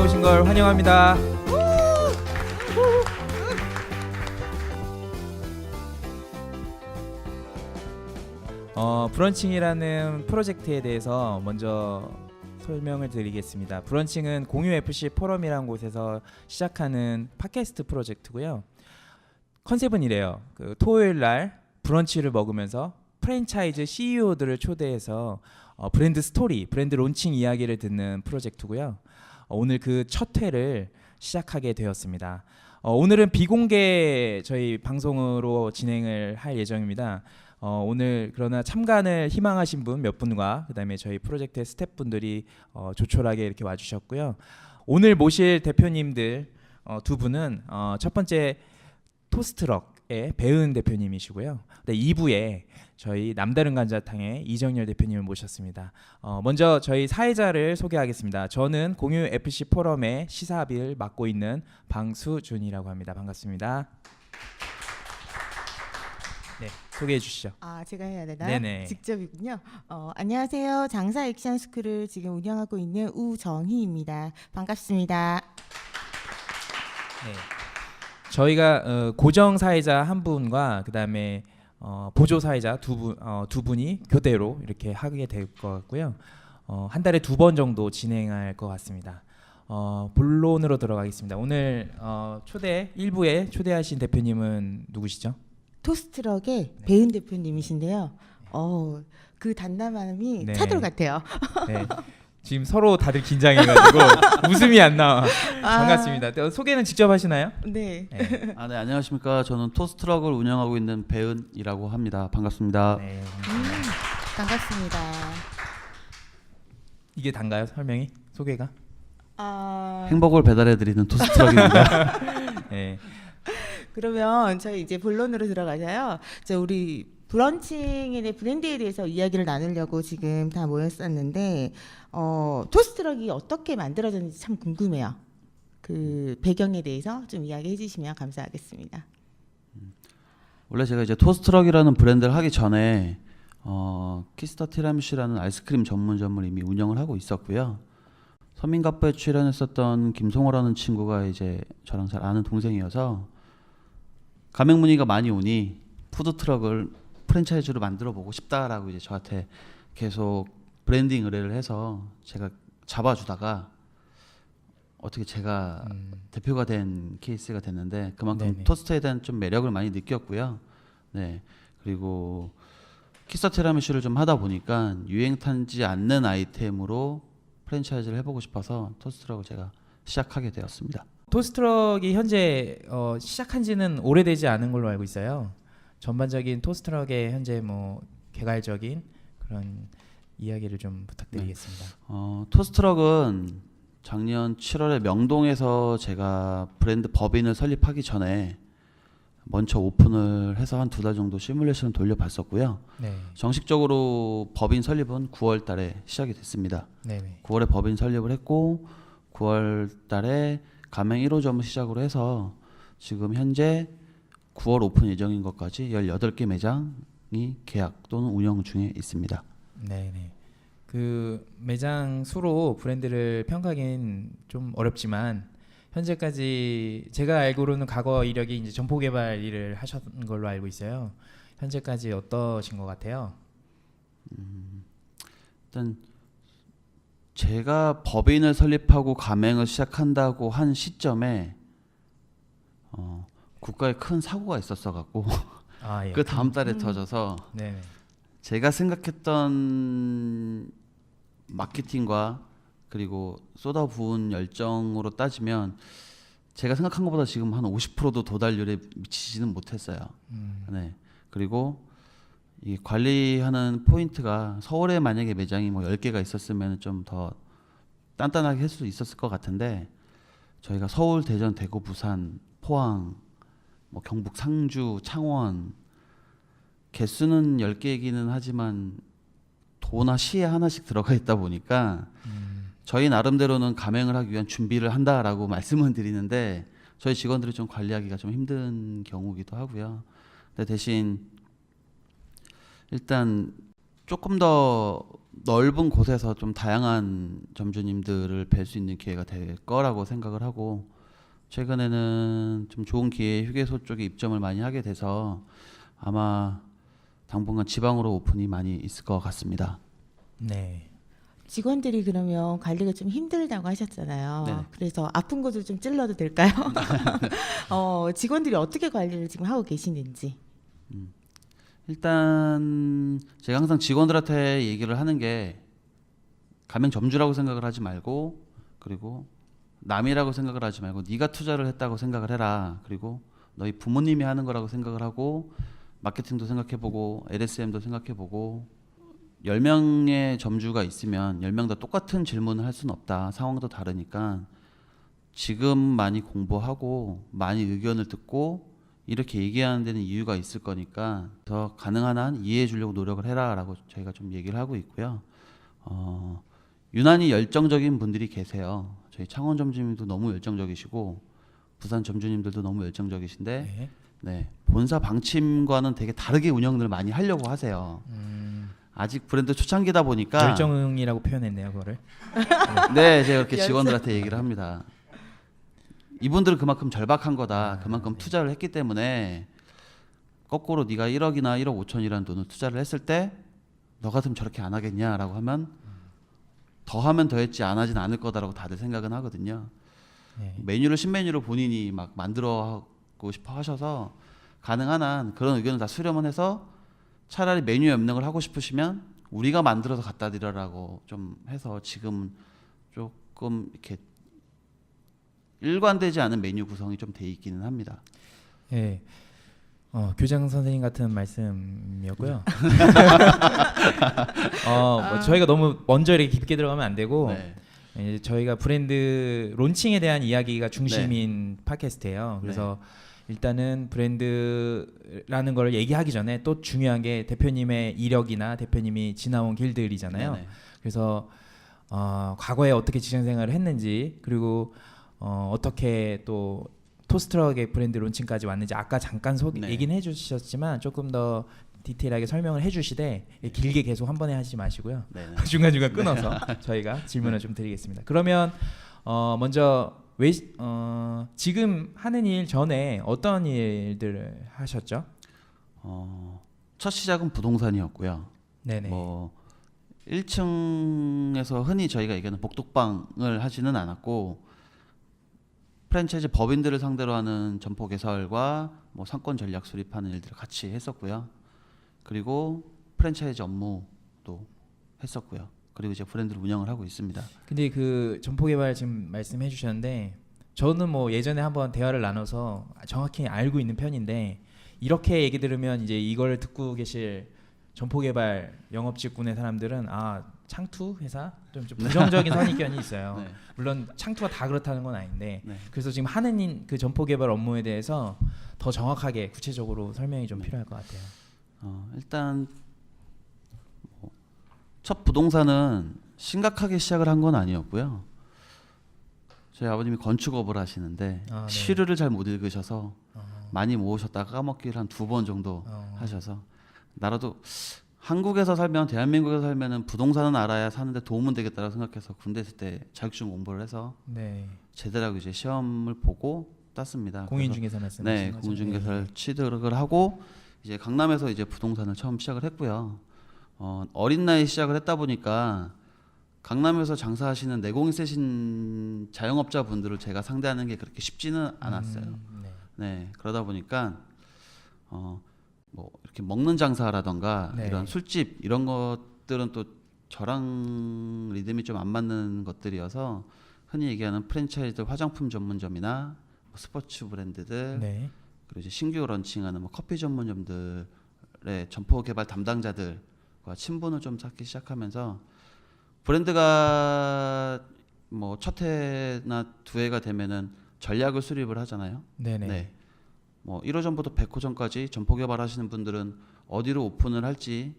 오신 걸 환영합니다. 브런칭이라는 프로젝트에 대해서 먼저 설명을 드리겠습니다. 브런칭은 공유 FC 포럼이라는 곳에서 시작하는 팟캐스트 프로젝트고요. 컨셉은 이래요. 토요일 날 브런치를 먹으면서 프랜차이즈 CEO들을 초대해서 브랜드 스토리, 브랜드 론칭 이야기를 듣는 프로젝트고요. 오늘 그 첫 회를 시작하게 되었습니다. 오늘은 비공개 저희 방송으로 진행을 할 예정입니다. 오늘 그러나 참관을 희망하신 분 몇 분과 그다음에 저희 프로젝트의 스태프분들이 조촐하게 이렇게 와주셨고요. 오늘 모실 대표님들 두 분은 첫 번째 토스트럭의 배은 대표님이시고요. 2부에 저희 남다른 감자탕의 이정열 대표님을 모셨습니다. 먼저 저희 사회자를 소개하겠습니다. 저는 공유 FC 포럼의 시사비를 맡고 있는 방수준이라고 합니다. 반갑습니다. 네, 소개해 주시죠. 제가 해야 되나요? 네네. 직접이군요. 안녕하세요. 장사 액션 스쿨을 지금 운영하고 있는 우정희입니다. 반갑습니다. 네. 저희가 고정 사회자 한 분과 그다음에 보조 사회자 두 분이 교대로 이렇게 하게 될 것 같고요. 한 달에 2번 정도 진행할 것 같습니다. 본론으로 들어가겠습니다. 오늘 1부에 초대하신 대표님은 누구시죠? 토스트럭의 배은 대표님이신데요. 그 단단함이 네. 차돌 같아요. 네. 지금 서로 다들 긴장해가지고 웃음이 안 나와. 반갑습니다. 소개는 직접 하시나요? 네. 네. 네, 안녕하십니까. 저는 토스트럭을 운영하고 있는 배은이라고 합니다. 반갑습니다. 네, 반갑습니다. 이게 단가요? 설명이? 소개가? 행복을 배달해드리는 토스트럭입니다. 네. 그러면 저희 이제 본론으로 들어가서요. 우리 브런칭의 브랜드에 대해서 이야기를 나누려고 지금 다 모였었는데 토스트럭이 어떻게 만들어졌는지 참 궁금해요. 그 배경에 대해서 좀 이야기해 주시면 감사하겠습니다. 원래 제가 이제 토스트럭이라는 브랜드를 하기 전에 키스터 티라미슈라는 아이스크림 전문점을 이미 운영을 하고 있었고요. 서민갑부에 출연했었던 김송호라는 친구가 이제 저랑 잘 아는 동생이어서 가맹 문의가 많이 오니 푸드트럭을 프랜차이즈로 만들어 보고 싶다라고 이제 저한테 계속 브랜딩 의뢰를 해서 제가 잡아주다가 어떻게 제가 대표가 된 케이스가 됐는데 그만큼 네네. 토스트에 대한 좀 매력을 많이 느꼈고요. 네. 그리고 키스 티라미슈를 좀 하다 보니까 유행 타지 않는 아이템으로 프랜차이즈를 해보고 싶어서 토스트럭을 제가 시작하게 되었습니다. 토스트럭이 현재 시작한 지는 오래되지 않은 걸로 알고 있어요. 전반적인 토스트럭의 현재 개괄적인 그런 이야기를 좀 부탁드리겠습니다. 토스트럭은 작년 7월에 명동에서 제가 브랜드 법인을 설립하기 전에 먼저 오픈을 해서 한 2달 정도 시뮬레이션을 돌려봤었고요. 네. 정식적으로 법인 설립은 9월 달에 시작이 됐습니다. 네네. 9월에 법인 설립을 했고 9월 달에 가맹 1호점을 시작으로 해서 지금 현재 9월 오픈 예정인 것까지 18개 매장이 계약 또는 운영 중에 있습니다. 네네. 그 매장 수로 브랜드를 평가하기는 좀 어렵지만 현재까지 제가 알고로는 과거 이력이 이제 점포 개발 일을 하셨던 걸로 알고 있어요. 현재까지 어떠신 것 같아요? 일단 제가 법인을 설립하고 가맹을 시작한다고 한 시점에 국가에 큰 사고가 있었어 갖고 예. 그 다음 달에 터져서 네. 제가 생각했던 마케팅과 그리고 쏟아부은 열정으로 따지면 제가 생각한 것보다 지금 한 50%도 도달률에 미치지는 못했어요. 네. 그리고 이 관리하는 포인트가 서울에 만약에 매장이 10개가 있었으면 좀 더 단단하게 할 수 있었을 것 같은데 저희가 서울, 대전, 대구, 부산, 포항, 경북, 상주, 창원 개수는 10개이기는 하지만 도나 시에 하나씩 들어가 있다 보니까 저희 나름대로는 가맹을 하기 위한 준비를 한다라고 말씀을 드리는데 저희 직원들이 좀 관리하기가 좀 힘든 경우기도 하고요. 근데 대신 일단 조금 더 넓은 곳에서 좀 다양한 점주님들을 뵐 수 있는 기회가 될 거라고 생각을 하고, 최근에는 좀 좋은 기회에 휴게소 쪽에 입점을 많이 하게 돼서 아마 당분간 지방으로 오픈이 많이 있을 것 같습니다. 네. 직원들이 그러면 관리가 좀 힘들다고 하셨잖아요. 네네. 그래서 아픈 곳을 좀 찔러도 될까요? 직원들이 어떻게 관리를 지금 하고 계시는지. 일단 제가 항상 직원들한테 얘기를 하는 게, 가맹 점주라고 생각을 하지 말고, 그리고 남이라고 생각을 하지 말고 네가 투자를 했다고 생각을 해라. 그리고 너희 부모님이 하는 거라고 생각을 하고, 마케팅도 생각해보고 LSM도 생각해보고, 10명의 점주가 있으면 10명 다 똑같은 질문을 할 수는 없다. 상황도 다르니까 지금 많이 공부하고 많이 의견을 듣고 이렇게 얘기하는 데는 이유가 있을 거니까 더 가능한 한 이해해 주려고 노력을 해라라고 저희가 좀 얘기를 하고 있고요. 유난히 열정적인 분들이 계세요. 저희 창원 점주님도 너무 열정적이시고 부산 점주님들도 너무 열정적이신데 네. 네, 본사 방침과는 되게 다르게 운영을 많이 하려고 하세요. 아직 브랜드 초창기다 보니까 열정이라고 표현했네요, 그거를. 네, 제가 그렇게 직원들한테 얘기를 합니다. 이분들은 그만큼 절박한 거다. 그만큼 투자를 했기 때문에 거꾸로 네가 1억이나 1억 5천이라는 돈을 투자를 했을 때 너 같으면 저렇게 안 하겠냐라고 하면 더 하면 더 했지 안 하진 않을 거다라고 다들 생각은 하거든요. 네. 메뉴를 신메뉴로 본인이 막 만들어 하고 싶어 하셔서 가능한 한 그런 의견을 다 수렴을 해서 차라리 메뉴 염력을 하고 싶으시면 우리가 만들어서 갖다 드려라고 좀 해서 지금 조금 이렇게 일관되지 않은 메뉴 구성이 좀 돼 있기는 합니다. 예. 교장 선생님 같은 말씀이었고요. 뭐 저희가 너무 먼저 이렇게 깊게 들어가면 안 되고 네. 이제 저희가 브랜드 론칭에 대한 이야기가 중심인 팟캐스트예요. 그래서 일단은 브랜드라는 걸 얘기하기 전에 또 중요한 게 대표님의 이력이나 대표님이 지나온 길들이잖아요. 네네. 그래서 과거에 어떻게 직장 생활을 했는지, 그리고 어떻게 또 토스트럭의 브랜드 론칭까지 왔는지 아까 잠깐 네. 얘기는 해주셨지만 조금 더 디테일하게 설명을 해주시되 길게 계속 한 번에 하지 마시고요. 네네. 중간중간 끊어서 저희가 질문을 좀 드리겠습니다. 그러면 먼저 지금 하는 일 전에 어떤 일들을 하셨죠? 첫 시작은 부동산이었고요. 네네. 뭐 1층에서 흔히 저희가 얘기하는 복덕방을 하지는 않았고, 프랜차이즈 법인들을 상대로 하는 점포 개설과 뭐 상권 전략 수립하는 일들을 같이 했었고요. 그리고 프랜차이즈 업무도 했었고요. 그리고 이제 브랜드를 운영을 하고 있습니다. 근데 그 점포 개발 지금 말씀해 주셨는데 저는 뭐 예전에 한번 대화를 나눠서 정확히 알고 있는 편인데, 이렇게 얘기 들으면 이제 이걸 듣고 계실 점포 개발 영업직군의 사람들은 창투 회사 좀 부정적인 선입견이 있어요. 네. 물론 창투가 다 그렇다는 건 아닌데 네. 그래서 지금 하는 그 점포 개발 업무에 대해서 더 정확하게 구체적으로 설명이 좀 필요할 것 같아요. 일단 첫 부동산은 심각하게 시작을 한 건 아니었고요. 저희 아버님이 건축업을 하시는데 네. 시류를 잘 못 읽으셔서 많이 모으셨다가 까먹기를 한 2번 정도 하셔서, 나라도 한국에서 살면, 대한민국에서 살면은 부동산은 알아야 사는데 도움은 되겠다고 생각해서 군대 있을 때 자격증 공부를 해서 네. 제대로 이제 시험을 보고 땄습니다. 공인중개사 말씀하시는 네, 거죠? 공인중개사를 취득을 하고 이제 강남에서 이제 부동산을 처음 시작을 했고요. 어린 나이에 시작을 했다 보니까 강남에서 장사하시는 내공이 세신 자영업자 분들을 제가 상대하는 게 그렇게 쉽지는 않았어요. 네. 네, 그러다 보니까 뭐 이렇게 먹는 장사라던가 네. 이런 술집 이런 것들은 또 저랑 리듬이 좀 안 맞는 것들이어서 흔히 얘기하는 프랜차이즈 화장품 전문점이나 뭐 스포츠 브랜드들, 네. 그리고 이제 신규 런칭하는 뭐 커피 전문점들의 점포 개발 담당자들과 친분을 좀 쌓기 시작하면서, 브랜드가 뭐 첫 해나 두 해가 되면은 전략을 수립을 하잖아요. 네네. 네. 뭐 1호점부터 100호점까지 점포 개발하시는 분들은 어디로 오픈을 할지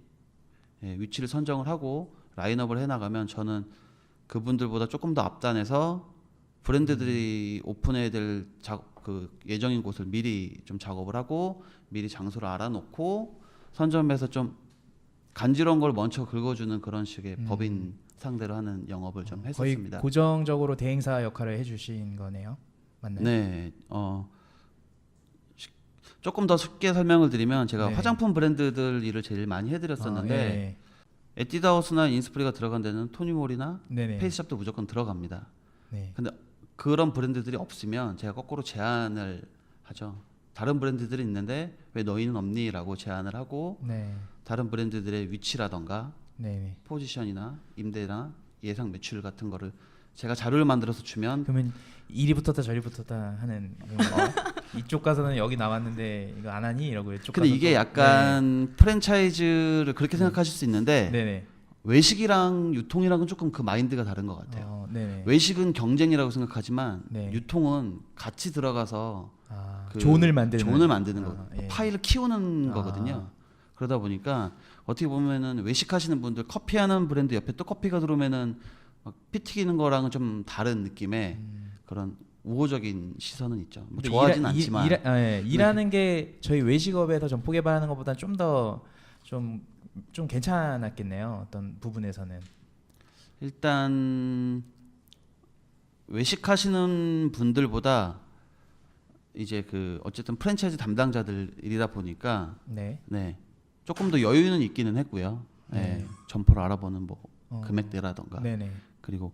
위치를 선정을 하고 라인업을 해나가면, 저는 그분들보다 조금 더 앞단에서 브랜드들이 오픈해야 될 그 예정인 곳을 미리 좀 작업을 하고 미리 장소를 알아놓고 선점해서 좀 간지러운 걸 먼저 긁어주는 그런 식의 법인 상대로 하는 영업을 좀 거의 했었습니다. 고정적으로 대행사 역할을 해주신 거네요. 맞나요? 네, 조금 더 쉽게 설명을 드리면 제가 네. 화장품 브랜드들 일을 제일 많이 해드렸었는데 네. 에뛰드하우스나 인스프리가 들어간 데는 토니몰이나 네네. 페이스샵도 무조건 들어갑니다. 네. 근데 그런 브랜드들이 없으면 제가 거꾸로 제안을 하죠. 다른 브랜드들이 있는데 왜 너희는 없니?라고 제안을 하고 네. 다른 브랜드들의 위치라던가 네. 포지션이나 임대나 예상 매출 같은 거를 제가 자료를 만들어서 주면 그러면 이리 붙었다 저리 붙었다 하는 이쪽 가서는 여기 나왔는데 이거 안 하니 이러고 이쪽 근데 가서 이게 또- 약간 프랜차이즈를 그렇게 생각하실 수 있는데 네네. 외식이랑 유통이랑은 조금 그 마인드가 다른 것 같아요. 네네. 외식은 경쟁이라고 생각하지만 네. 유통은 같이 들어가서 그 존을 만드는 존을 만드는 아, 거, 예. 파일을 키우는 아. 거거든요. 그러다 보니까 어떻게 보면은 외식하시는 분들 커피하는 브랜드 옆에 또 커피가 들어오면은 막 피 튀기는 거랑은 좀 다른 느낌의 그런 우호적인 시선은 있죠. 뭐 근데 좋아하진 않지만 일하는 게 저희 외식업에서 점포 개발하는 것보다 좀 더 좀 괜찮았겠네요. 어떤 부분에서는. 일단 외식하시는 분들보다 이제 그 어쨌든 프랜차이즈 담당자들이다 보니까 네. 네 조금 더 여유는 있기는 했고요. 네. 네. 점포를 알아보는 뭐 어. 금액대라던가 네네. 그리고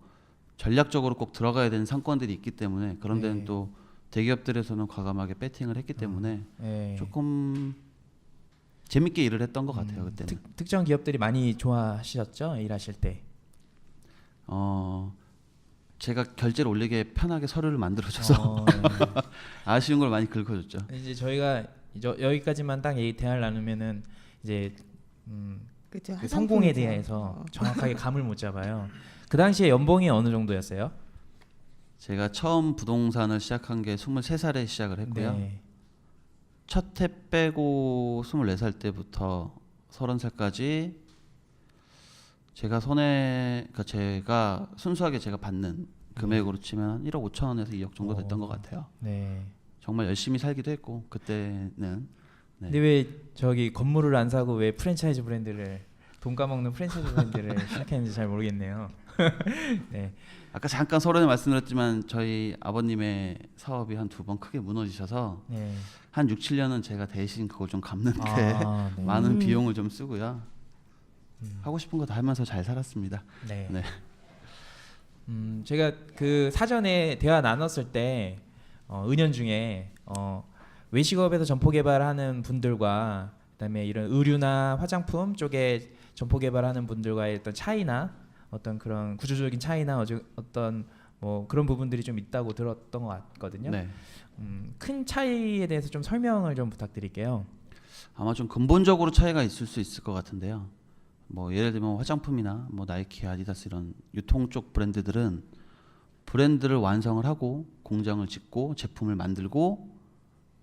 전략적으로 꼭 들어가야 되는 상권들이 있기 때문에 그런 데는 네. 또 대기업들에서는 과감하게 배팅을 했기 때문에 네. 조금 재밌게 일을 했던 것 같아요 그때는. 특정 기업들이 많이 좋아하셨죠 일하실 때. 제가 결제를 올리게 편하게 서류를 만들어줘서 네. 아쉬운 걸 많이 긁어줬죠. 이제 저희가 여기까지만 딱 얘기 대화를 나누면은 이제 그쵸, 그 성공에 화장품이죠. 대해서 정확하게 감을 못 잡아요. 그 당시에 연봉이 어느 정도였어요? 제가 처음 부동산을 시작한 게 23살에 시작을 했고요. 네. 첫 해 빼고 24살 때부터 30살까지 제가 그러니까 제가 순수하게 제가 받는 금액으로 치면 한 1억 5천원에서 2억 정도 됐던 것 같아요. 네. 정말 열심히 살기도 했고 그때는 네. 근데 왜 저기 건물을 안 사고 왜 프랜차이즈 브랜드를 돈 까먹는 프랜차이즈 브랜드를 시작했는지 잘 모르겠네요. 네. 아까 잠깐 서론에 말씀드렸지만 저희 아버님의 사업이 한 2번 크게 무너지셔서 네. 한 6, 7년은 제가 대신 그걸 좀 갚는데 네. 많은 비용을 좀 쓰고요. 하고 싶은 거 다 하면서 잘 살았습니다. 네. 네. 제가 그 사전에 대화 나눴을 때 은연중에 외식업에서 점포 개발하는 분들과 그다음에 이런 의류나 화장품 쪽에 점포 개발하는 분들과의 어떤 차이나 어떤 그런 구조적인 차이나 어떤 뭐 그런 부분들이 좀 있다고 들었던 것 같거든요. 네. 큰 차이에 대해서 좀 설명을 좀 부탁드릴게요. 아마 좀 근본적으로 차이가 있을 수 있을 것 같은데요. 뭐 예를 들면 화장품이나 뭐 나이키, 아디다스 이런 유통 쪽 브랜드들은 브랜드를 완성을 하고 공장을 짓고 제품을 만들고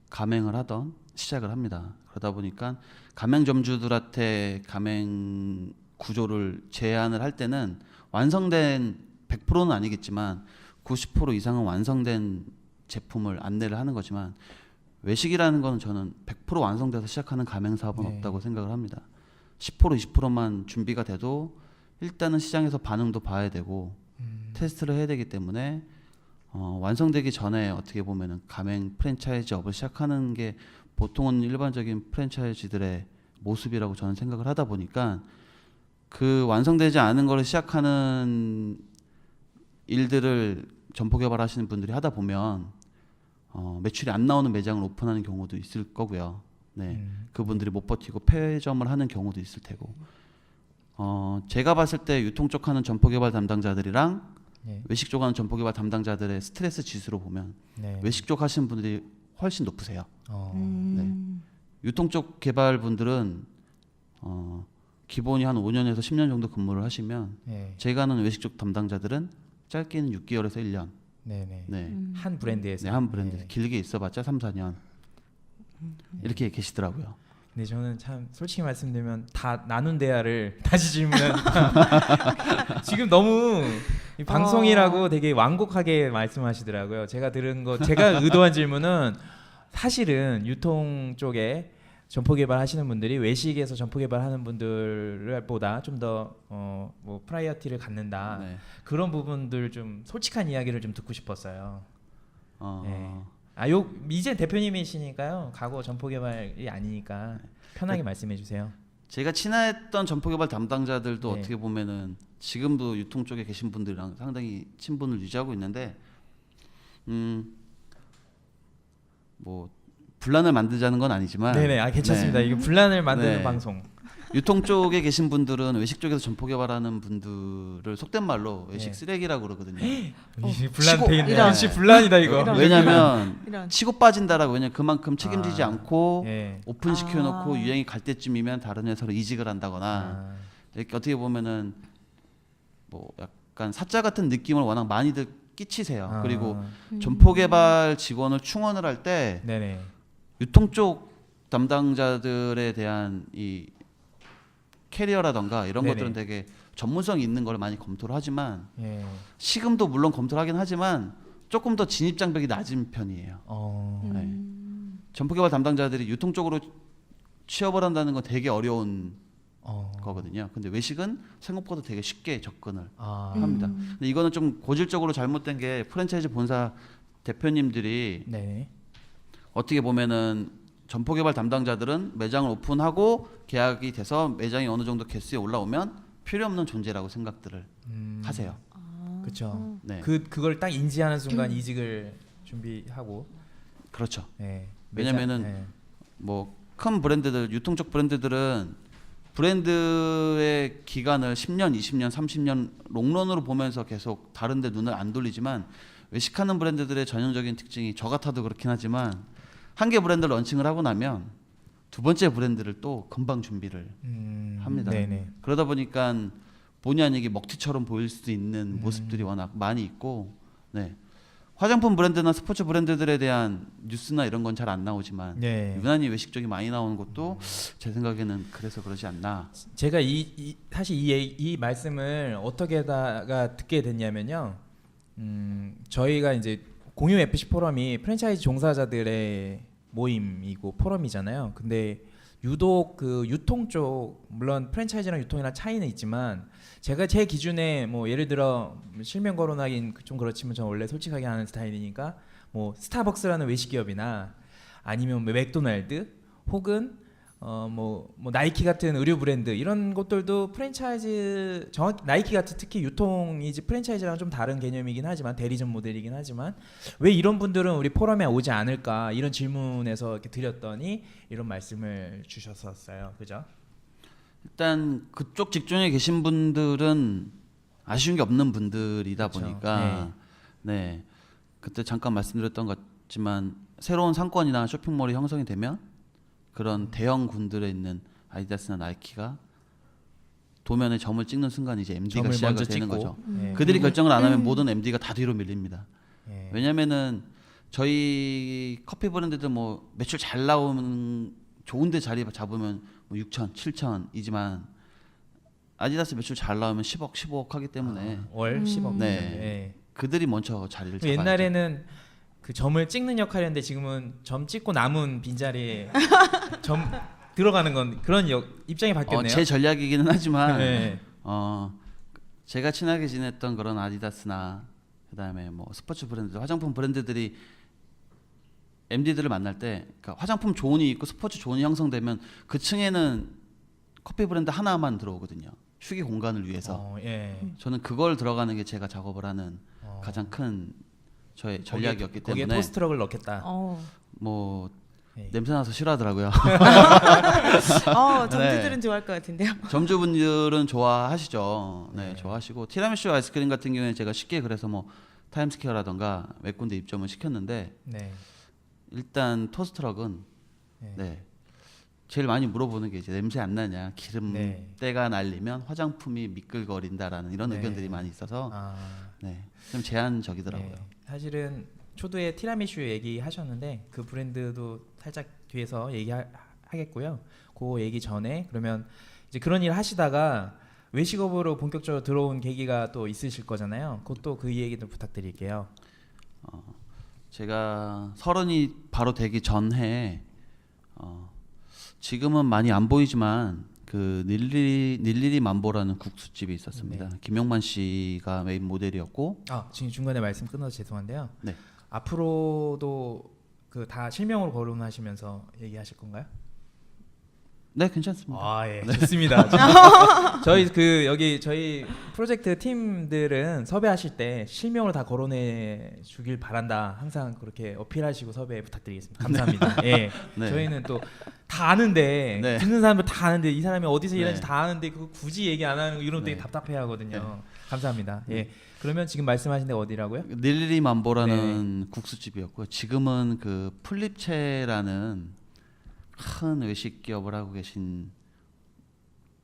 가맹을 하던 시작을 합니다. 그러다 보니까 가맹점주들한테 가맹 구조를 제안을 할 때는 완성된 100%는 아니겠지만 90% 이상은 완성된 제품을 안내를 하는 거지만 외식이라는 거는 저는 100% 완성돼서 시작하는 가맹 사업은 네. 없다고 생각을 합니다. 10% 20%만 준비가 돼도 일단은 시장에서 반응도 봐야 되고 테스트를 해야 되기 때문에 완성되기 전에 어떻게 보면은 가맹 프랜차이즈업을 시작하는 게 보통은 일반적인 프랜차이즈들의 모습이라고 저는 생각을 하다 보니까 그 완성되지 않은 거를 시작하는 일들을 점포 개발하시는 분들이 하다 보면 매출이 안 나오는 매장을 오픈하는 경우도 있을 거고요. 네, 그분들이 못 버티고 폐점을 하는 경우도 있을 테고. 제가 봤을 때 유통 쪽 하는 점포 개발 담당자들이랑 네. 외식 쪽 하는 점포 개발 담당자들의 스트레스 지수로 보면 네. 외식 쪽 하시는 분들이 훨씬 높으세요. 네. 유통 쪽 개발 분들은 기본이 한 5년에서 10년 정도 근무를 하시면 네. 제가 아는 외식 쪽 담당자들은 짧게는 6개월에서 1년. 네네. 네. 한 브랜드에서. 네, 한 브랜드. 네. 길게 있어봤자 3, 4년. 이렇게 계시더라고요. 근데 저는 참 솔직히 말씀드리면 다 나눈 대화를 다시 질문은 지금 너무 이 방송이라고 되게 완곡하게 말씀하시더라고요. 제가 들은 거 제가 의도한 질문은 사실은 유통 쪽에 점포 개발하시는 분들이 외식에서 점포 개발하는 분들보다 좀 더 뭐 프라이어티를 갖는다. 네. 그런 부분들 좀 솔직한 이야기를 좀 듣고 싶었어요. 어, 네. 이제 대표님이시니까요. 과거 점포 개발이 아니니까 편하게 말씀해 주세요. 제가 친했던 점포개발 담당자들도 네. 어떻게 보면은 지금도 유통 쪽에 계신 분들이랑 상당히 친분을 유지하고 있는데, 뭐 분란을 만들자는 건 아니지만, 네네, 괜찮습니다. 네. 이게 분란을 만드는 네. 방송. 유통 쪽에 계신 분들은 외식 쪽에서 점포 개발하는 분들을 속된 말로 외식 네. 쓰레기라고 그러거든요. 분란 돼 있네. 이런. 역시 분란이다 이거. 이런. 왜냐하면 이런. 치고 빠진다라고, 왜냐면 그만큼 책임지지 아. 않고 예. 오픈 시켜놓고 아. 유행이 갈 때쯤이면 다른 회사로 이직을 한다거나, 아. 이렇게 어떻게 보면은 뭐 약간 사자 같은 느낌을 워낙 많이들 끼치세요. 아. 그리고 점포 개발 직원을 충원을 할 때 네네. 유통 쪽 담당자들에 대한 이 캐리어라던가 이런 네네. 것들은 되게 전문성이 있는 걸 많이 검토를 하지만, 예. 시금도 물론 검토를 하긴 하지만 조금 더 진입 장벽이 낮은 편이에요. 네. 점포 개발 담당자들이 유통 쪽으로 취업을 한다는 건 되게 어려운 어. 거거든요. 근데 외식은 생각보다 되게 쉽게 접근을 아. 합니다. 근데 이거는 좀 고질적으로 잘못된 게, 프랜차이즈 본사 대표님들이 네. 어떻게 보면은 점포 개발 담당자들은 매장을 오픈하고 계약이 돼서 매장이 어느 정도 개수에 올라오면 필요 없는 존재라고 생각들을 하세요. 그렇죠. 네. 그걸 딱 인지하는 순간 이직을 준비하고. 그렇죠. 네. 왜냐면은 네. 뭐 큰 브랜드들, 유통 쪽 브랜드들은 브랜드의 기간을 10년, 20년, 30년 롱런으로 보면서 계속 다른 데 눈을 안 돌리지만, 외식하는 브랜드들의 전형적인 특징이, 저 같아도 그렇긴 하지만, 한 개 브랜드를 런칭을 하고 나면 두 번째 브랜드를 또 금방 준비를 합니다. 네네. 그러다 보니까 본의 아니게 먹튀처럼 보일 수도 있는 모습들이 워낙 많이 있고, 네. 화장품 브랜드나 스포츠 브랜드들에 대한 뉴스나 이런 건 잘 안 나오지만, 네. 유난히 외식 쪽이 많이 나오는 것도 제 생각에는 그래서 그러지 않나. 제가 사실 이 말씀을 어떻게다가 듣게 됐냐면요. 저희가 이제 공유 FC 포럼이 프랜차이즈 종사자들의 모임이고 포럼이잖아요. 근데 유독 그 유통 쪽, 물론 프랜차이즈랑 유통이랑 차이는 있지만, 제가 제 기준에 뭐 예를 들어 실명 거론하긴 좀 그렇지만 저는 원래 솔직하게 하는 스타일이니까, 뭐 스타벅스라는 외식 기업이나 아니면 뭐 맥도날드 혹은 뭐 나이키 같은 의류 브랜드, 이런 것들도 프랜차이즈, 정확히 나이키 같은 특히 유통이 이제 프랜차이즈랑 좀 다른 개념이긴 하지만, 대리점 모델이긴 하지만, 왜 이런 분들은 우리 포럼에 오지 않을까, 이런 질문에서 이렇게 드렸더니 이런 말씀을 주셨었어요. 그죠? 일단 그쪽 직종에 계신 분들은 아쉬운 게 없는 분들이다 그렇죠. 보니까, 네. 그때 잠깐 말씀드렸던 것 같지만, 새로운 상권이나 쇼핑몰이 형성이 되면 그런 대형 군들에 있는 아디다스나 나이키가 도면에 점을 찍는 순간 이제 MD가 점을 시작이 먼저 되는 찍고. 거죠. 예. 그들이 결정을 안 하면 모든 MD가 다 뒤로 밀립니다. 예. 왜냐면은 저희 커피 브랜드들 뭐 매출 잘 나오는 좋은데 자리 잡으면 뭐 6천, 7천이지만, 아디다스 매출 잘 나오면 10억, 15억 하기 때문에 월 10억. 네. 예. 그들이 먼저 자리를 잡아야죠. 옛날에는 그 점을 찍는 역할이었는데, 지금은 점 찍고 남은 빈자리에 점 들어가는 건 그런 입장이 바뀌었네요. 제 전략이기는 하지만, 네. 제가 친하게 지냈던 그런 아디다스나 그다음에 뭐 스포츠 브랜드, 화장품 브랜드들이 MD들을 만날 때, 그러니까 화장품 존이 있고 스포츠 존이 형성되면 그 층에는 커피 브랜드 하나만 들어오거든요. 휴게 공간을 위해서. 예. 저는 그걸 들어가는 게 제가 작업을 하는 가장 큰 저의 전략이었기 거기에 때문에, 토스트럭을 넣겠다. 뭐 예. 냄새 나서 싫어하더라고요. 점주들은 좋아할 것 같은데요. 점주분들은 좋아하시죠. 네, 네. 좋아하시고, 티라미슈 아이스크림 같은 경우에 제가 쉽게 그래서 뭐 타임스퀘어라던가 몇 군데 입점을 시켰는데, 네. 일단 토스트럭은 네. 네. 제일 많이 물어보는 게 이제 냄새 안 나냐, 기름때가 날리면 화장품이 미끌거린다라는 이런 네. 의견들이 많이 있어서, 아, 네, 좀 제한적이더라고요. 네. 사실은 초두에 티라미슈 얘기하셨는데, 그 브랜드도 살짝 뒤에서 얘기하겠고요. 그 얘기 전에 그러면 이제 그런 일 하시다가 외식업으로 본격적으로 들어온 계기가 또 있으실 거잖아요. 그것도 그 얘기도 부탁드릴게요. 제가 30이 바로 되기 전해 지금은 많이 안 보이지만 그 닐리리 만보라는 국수집이 있었습니다. 김용만 씨가 메인 모델이었고 지금 중간에 말씀 끊어서 죄송한데요. 네. 앞으로도 그 다 실명으로 거론하시면서 얘기하실 건가요? 네, 괜찮습니다. 아, 예, 좋습니다. 저희 프로젝트 팀들은 섭외하실 때 실명으로 다 거론해 주길 바란다. 항상 그렇게 어필하시고 섭외 부탁드리겠습니다. 감사합니다. 예, 네. 저희는 또 다 아는데 네. 듣는 사람들 다 아는데 이 사람이 어디서 네. 일하는지 다 아는데 그거 굳이 얘기 안 하는 거 이런 거 되게 네. 답답해하거든요. 네. 감사합니다. 예, 그러면 지금 말씀하신 데가 어디라고요? 닐리리 만보라는 국수집이었고요. 지금은 그 플립체라는 큰 외식 기업을 하고 계신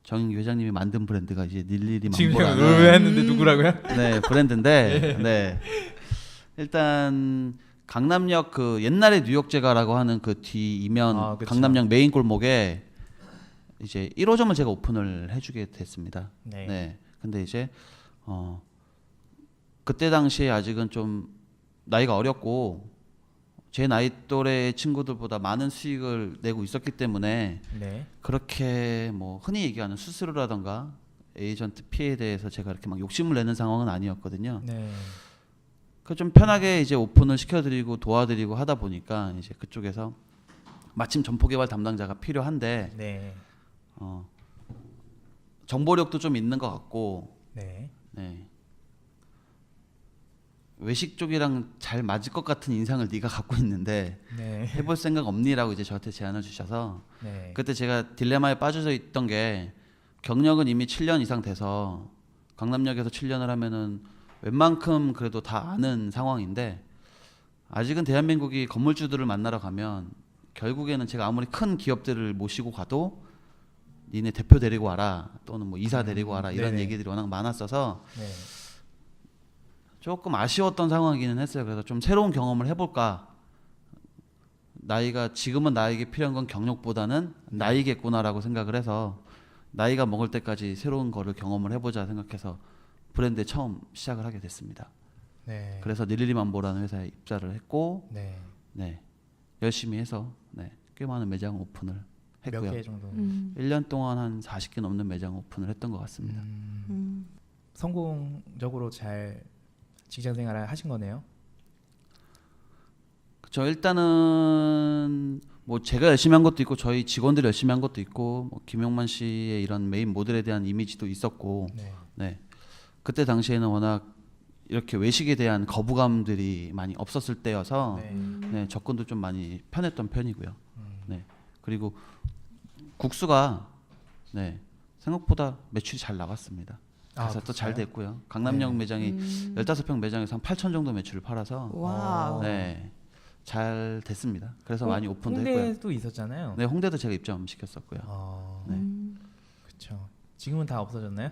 정인규 회장님이 만든 브랜드가 이제 닐리리 지금 만보라는 왜 했는데 누구라고요? 네 브랜드인데 네 일단 강남역 그 옛날에 뉴욕제가라고 하는 그 뒤 이면 그쵸. 강남역 메인 골목에 이제 1호점을 제가 오픈을 해주게 됐습니다. 네. 네. 근데 이제 그때 당시에 아직은 좀 나이가 어렸고 제 나이 또래 친구들보다 많은 수익을 내고 있었기 때문에 네. 그렇게 뭐 흔히 얘기하는 수수료라던가 에이전트 피해에 대해서 제가 이렇게 막 욕심을 내는 상황은 아니었거든요. 네. 그 좀 편하게 이제 오픈을 시켜드리고 도와드리고 하다 보니까 이제 그쪽에서 마침 점포개발 담당자가 필요한데 네. 정보력도 좀 있는 것 같고 네. 네. 외식 쪽이랑 잘 맞을 것 같은 인상을 네가 갖고 있는데 네. 해볼 생각 없니라고 이제 저한테 제안을 주셔서 네. 그때 제가 딜레마에 빠져 있던 게 경력은 이미 7년 이상 돼서 강남역에서 7년을 하면은 웬만큼 그래도 다 아는 상황인데 아직은 대한민국이 건물주들을 만나러 가면 결국에는 제가 아무리 큰 기업들을 모시고 가도 니네 대표 데리고 와라 또는 뭐 이사 데리고 와라 이런 네네. 얘기들이 워낙 많았어서 네. 조금 아쉬웠던 상황이기는 했어요. 그래서 좀 새로운 경험을 해볼까. 나이가 지금은 나에게 필요한 건 경력보다는 나이겠구나라고 생각을 해서 나이가 먹을 때까지 새로운 거를 경험을 해보자 생각해서 브랜드에 처음 시작을 하게 됐습니다. 네. 그래서 닐리리만보라는 회사에 입사를 했고 네. 네, 열심히 해서 네, 꽤 많은 매장 오픈을 몇 했고요. 개 정도? 1년 동안 한 40개 넘는 매장 오픈을 했던 것 같습니다. 성공적으로 잘 직장 생활을 하신 거네요. 그렇죠. 일단은 뭐 제가 열심히 한 것도 있고 저희 직원들이 열심히 한 것도 있고 뭐 김용만 씨의 이런 메인 모델에 대한 이미지도 있었고 네. 네. 그때 당시에는 워낙 이렇게 외식에 대한 거부감들이 많이 없었을 때여서 네. 네, 접근도 좀 많이 편했던 편이고요. 네. 그리고 국수가 네, 생각보다 매출이 잘 나갔습니다. 그래서 또 잘 그렇어요? 됐고요. 강남역 네. 매장이 15평 매장에서 한 8천 정도 매출을 팔아서 와우. 네. 잘 됐습니다. 그래서 많이 오픈도 했고요. 홍대도 있었잖아요. 네, 홍대도 제가 입점시켰었고요. 네. 그렇죠. 지금은 다 없어졌나요?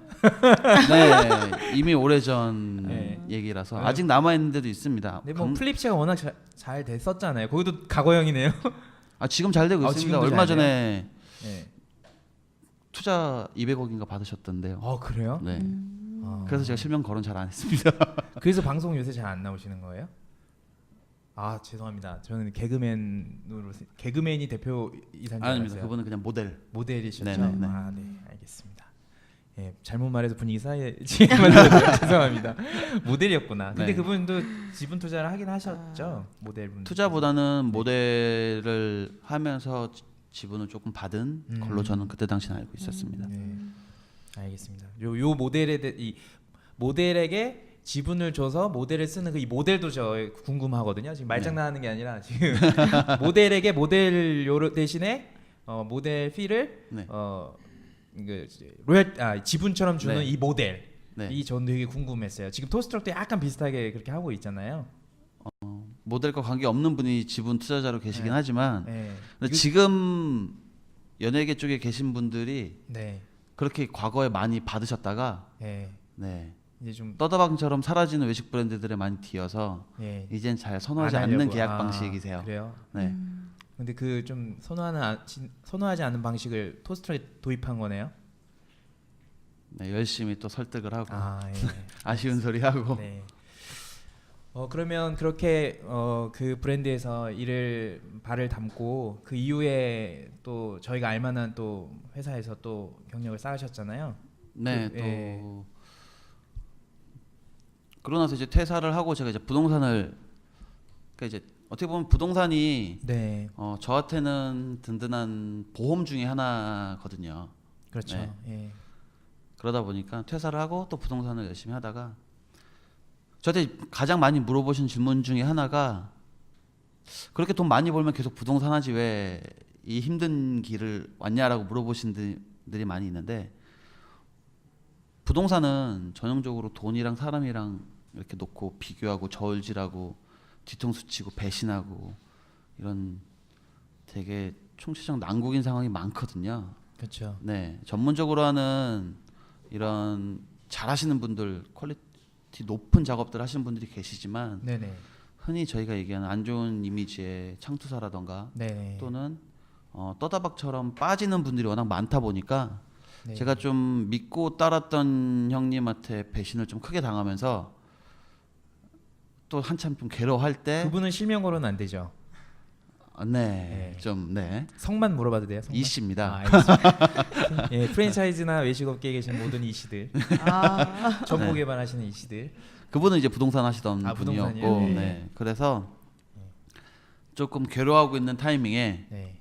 네, 이미 오래전 네. 얘기라서 네. 아직 남아 있는 데도 있습니다. 근데 뭐 플립체가 워낙 잘 됐었잖아요. 거기도 과거형이네요. 지금 잘 되고 있습니다. 지금도 얼마 잘 전에 네. 투자 200억인가 받으셨던데요. 그래요? 네. 그래서 그래서 제가 실명 거론 잘 안 했습니다. 그래서 방송 요새 잘 안 나오시는 거예요? 죄송합니다. 저는 개그맨이 대표 이사인 줄 아닙니다. 알았어요. 그분은 그냥 모델. 모델이셨죠? 네네네. 네, 알겠습니다. 예, 잘못 말해서 분위기 싸해지게 만들었어요. 죄송합니다. 모델이었구나. 근데 네. 그분도 지분 투자를 하긴 하셨죠? 모델분. 투자보다는 모델을 하면서 지분을 조금 받은 걸로 저는 그때 당시는 알고 있었습니다. 네, 알겠습니다. 요 이 모델에게 지분을 줘서 모델을 쓰는 이 모델도 저 궁금하거든요. 지금 말장난하는 게 아니라 지금 모델에게 모델료 대신에 모델 피를 네. 지분처럼 주는 네. 이 모델. 네. 이 전 되게 궁금했어요. 지금 토스트럭도 약간 비슷하게 그렇게 하고 있잖아요. 모델과 관계 없는 분이 지분 투자자로 계시긴 네. 하지만 네. 근데 지금 연예계 쪽에 계신 분들이 네. 그렇게 과거에 많이 받으셨다가 네. 네. 이제 좀 떠다방처럼 사라지는 외식 브랜드들에 많이 뒤어서 예. 이젠 잘 선호하지 안 않는 하려고. 계약 방식이세요. 그래요. 네. 근데 그 좀 선호하지 않는 방식을 토스트럭에 도입한 거네요. 네, 열심히 또 설득을 하고 예. 아쉬운 소리 하고 네. 그러면 그렇게 그 브랜드에서 일을 발을 담고 그 이후에 또 저희가 알만한 또 회사에서 또 경력을 쌓으셨잖아요. 네, 그, 또 예. 그러고 나서 이제 퇴사를 하고 제가 이제 부동산을 그러니까 이제 어떻게 보면 부동산이 네, 저한테는 든든한 보험 중에 하나거든요. 그렇죠. 네. 예. 그러다 보니까 퇴사를 하고 또 부동산을 열심히 하다가 저한테 가장 많이 물어보신 질문 중에 하나가 그렇게 돈 많이 벌면 계속 부동산 하지 왜 이 힘든 길을 왔냐라고 물어보신 분들이 많이 있는데 부동산은 전형적으로 돈이랑 사람이랑 이렇게 놓고 비교하고 저울질하고 뒤통수 치고 배신하고 이런 되게 총체적 난국인 상황이 많거든요. 그렇죠. 네, 전문적으로 하는 이런 잘하시는 분들, 퀄리티 높은 작업들 하시는 분들이 계시지만 네네. 흔히 저희가 얘기하는 안 좋은 이미지의 창투사라던가 네네. 또는 떠다박처럼 빠지는 분들이 워낙 많다 보니까 네. 제가 좀 믿고 따랐던 형님한테 배신을 좀 크게 당하면서 또 한참 좀 괴로워할 때 그분은 실명 거론은 안 되죠. 네, 네. 좀 네. 성만 물어봐도 돼요? 성만? 이씨입니다. 알겠습니다. 예, 프랜차이즈나 외식업계에 계신 모든 이씨들, 아, 정보 네. 개발하시는 이씨들. 그분은 이제 부동산 하시던 부동산이요? 분이었고, 네. 네. 그래서 조금 괴로워하고 있는 타이밍에 네.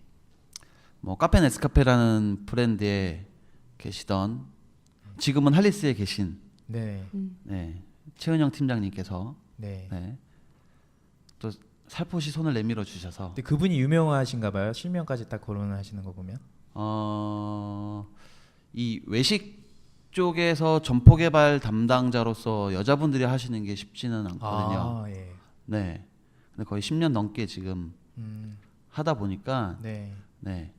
뭐 카페 네스카페라는 브랜드에 계시던 지금은 할리스에 계신 네. 네, 최은영 팀장님께서 네. 네, 또 살포시 손을 내밀어 주셔서 근데 그분이 유명하신가 봐요. 실명까지 딱 거론을 하시는 거 보면. 이 외식 쪽에서 점포 개발 담당자로서 여자분들이 하시는 게 쉽지는 않거든요. 아, 예. 네. 근데 거의 10년 넘게 지금 하다 보니까 네. 네.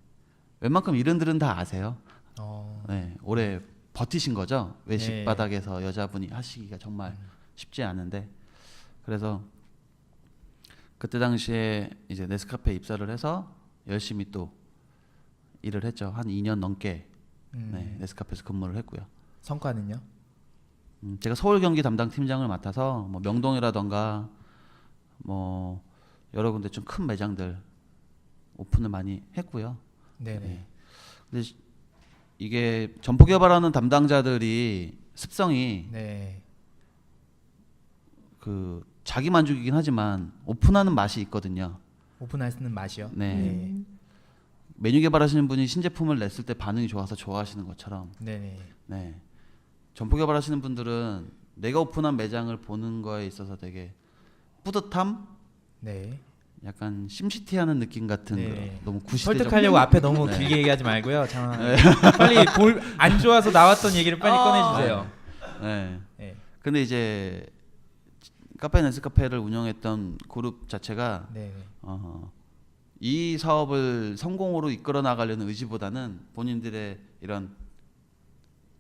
웬만큼 이른들은 다 아세요. 어. 네. 오래 버티신 거죠. 외식 네. 바닥에서 여자분이 하시기가 정말 쉽지 않은데 그래서 그때 당시에 이제 네스카페 입사를 해서 열심히 또 일을 했죠. 한 2년 넘게 네, 네스카페에서 근무를 했고요. 성과는요? 제가 서울 경기 담당 팀장을 맡아서 뭐 명동이라던가 뭐 여러 군데 좀 큰 매장들 오픈을 많이 했고요. 네네. 네. 근데 이게 점포 개발하는 담당자들이 습성이 네. 그 자기 만족이긴 하지만 오픈하는 맛이 있거든요. 오픈하시는 맛이요? 네. 메뉴 개발하시는 분이 신제품을 냈을 때 반응이 좋아서 좋아하시는 것처럼 네네. 네. 점포 개발하시는 분들은 내가 오픈한 매장을 보는 거에 있어서 되게 뿌듯함, 네. 약간 심시티하는 느낌 같은 네. 그런 너무 구시대적 설득하려고 앞에 너무 네. 길게 얘기하지 말고요. 빨리 안 좋아서 나왔던 얘기를 빨리 꺼내주세요. 네. 네. 근데 이제 카페 네스카페를 운영했던 그룹 자체가 네. 이 사업을 성공으로 이끌어 나가려는 의지보다는 본인들의 이런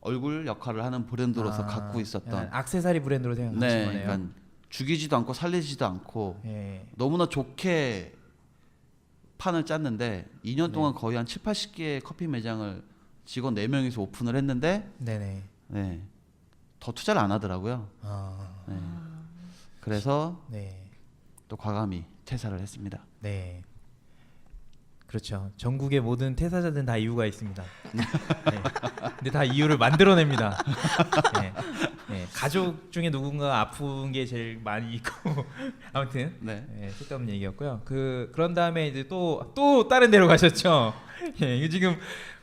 얼굴 역할을 하는 브랜드로서 갖고 있었던 액세서리 브랜드로 생각하신 네, 거네요. 그러니까 죽이지도 않고 살리지도 않고 네. 너무나 좋게 판을 짰는데 2년 네. 동안 거의 한 7, 80개의 커피 매장을 직원 4명이서 오픈을 했는데 네네. 네, 더 투자를 안 하더라고요. 네. 그래서 네. 또 과감히 퇴사를 했습니다. 네. 그렇죠. 전국의 모든 퇴사자들은 다 이유가 있습니다. 네. 근데 다 이유를 만들어냅니다. 네. 네. 가족 중에 누군가 아픈 게 제일 많이 있고 아무튼 네. 네, 쓸데없는 얘기였고요. 그런 다음에 이제 또 다른 데로 가셨죠. 예, 이거 지금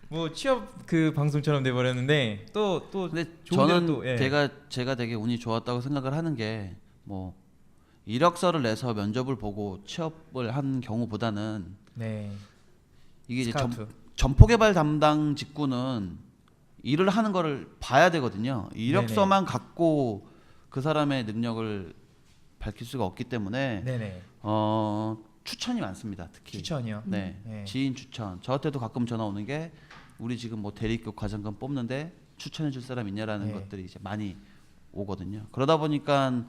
뭐 취업 그 방송처럼 돼 버렸는데 또 근데 좋은 데로 저는 또, 예. 제가 되게 운이 좋았다고 생각을 하는 게 뭐 이력서를 내서 면접을 보고 취업을 한 경우보다는 네. 이게 이제 스카우트. 점포 개발 담당 직구는 일을 하는 거를 봐야 되거든요. 이력서만 갖고 그 사람의 능력을 밝힐 수가 없기 때문에 네네. 추천이 많습니다. 특히 추천이요. 네, 네. 지인 추천. 저한테도 가끔 전화 오는 게 우리 지금 뭐 대리급 과장금 뽑는데 추천해 줄 사람 있냐라는 네. 것들이 이제 많이 오거든요. 그러다 보니까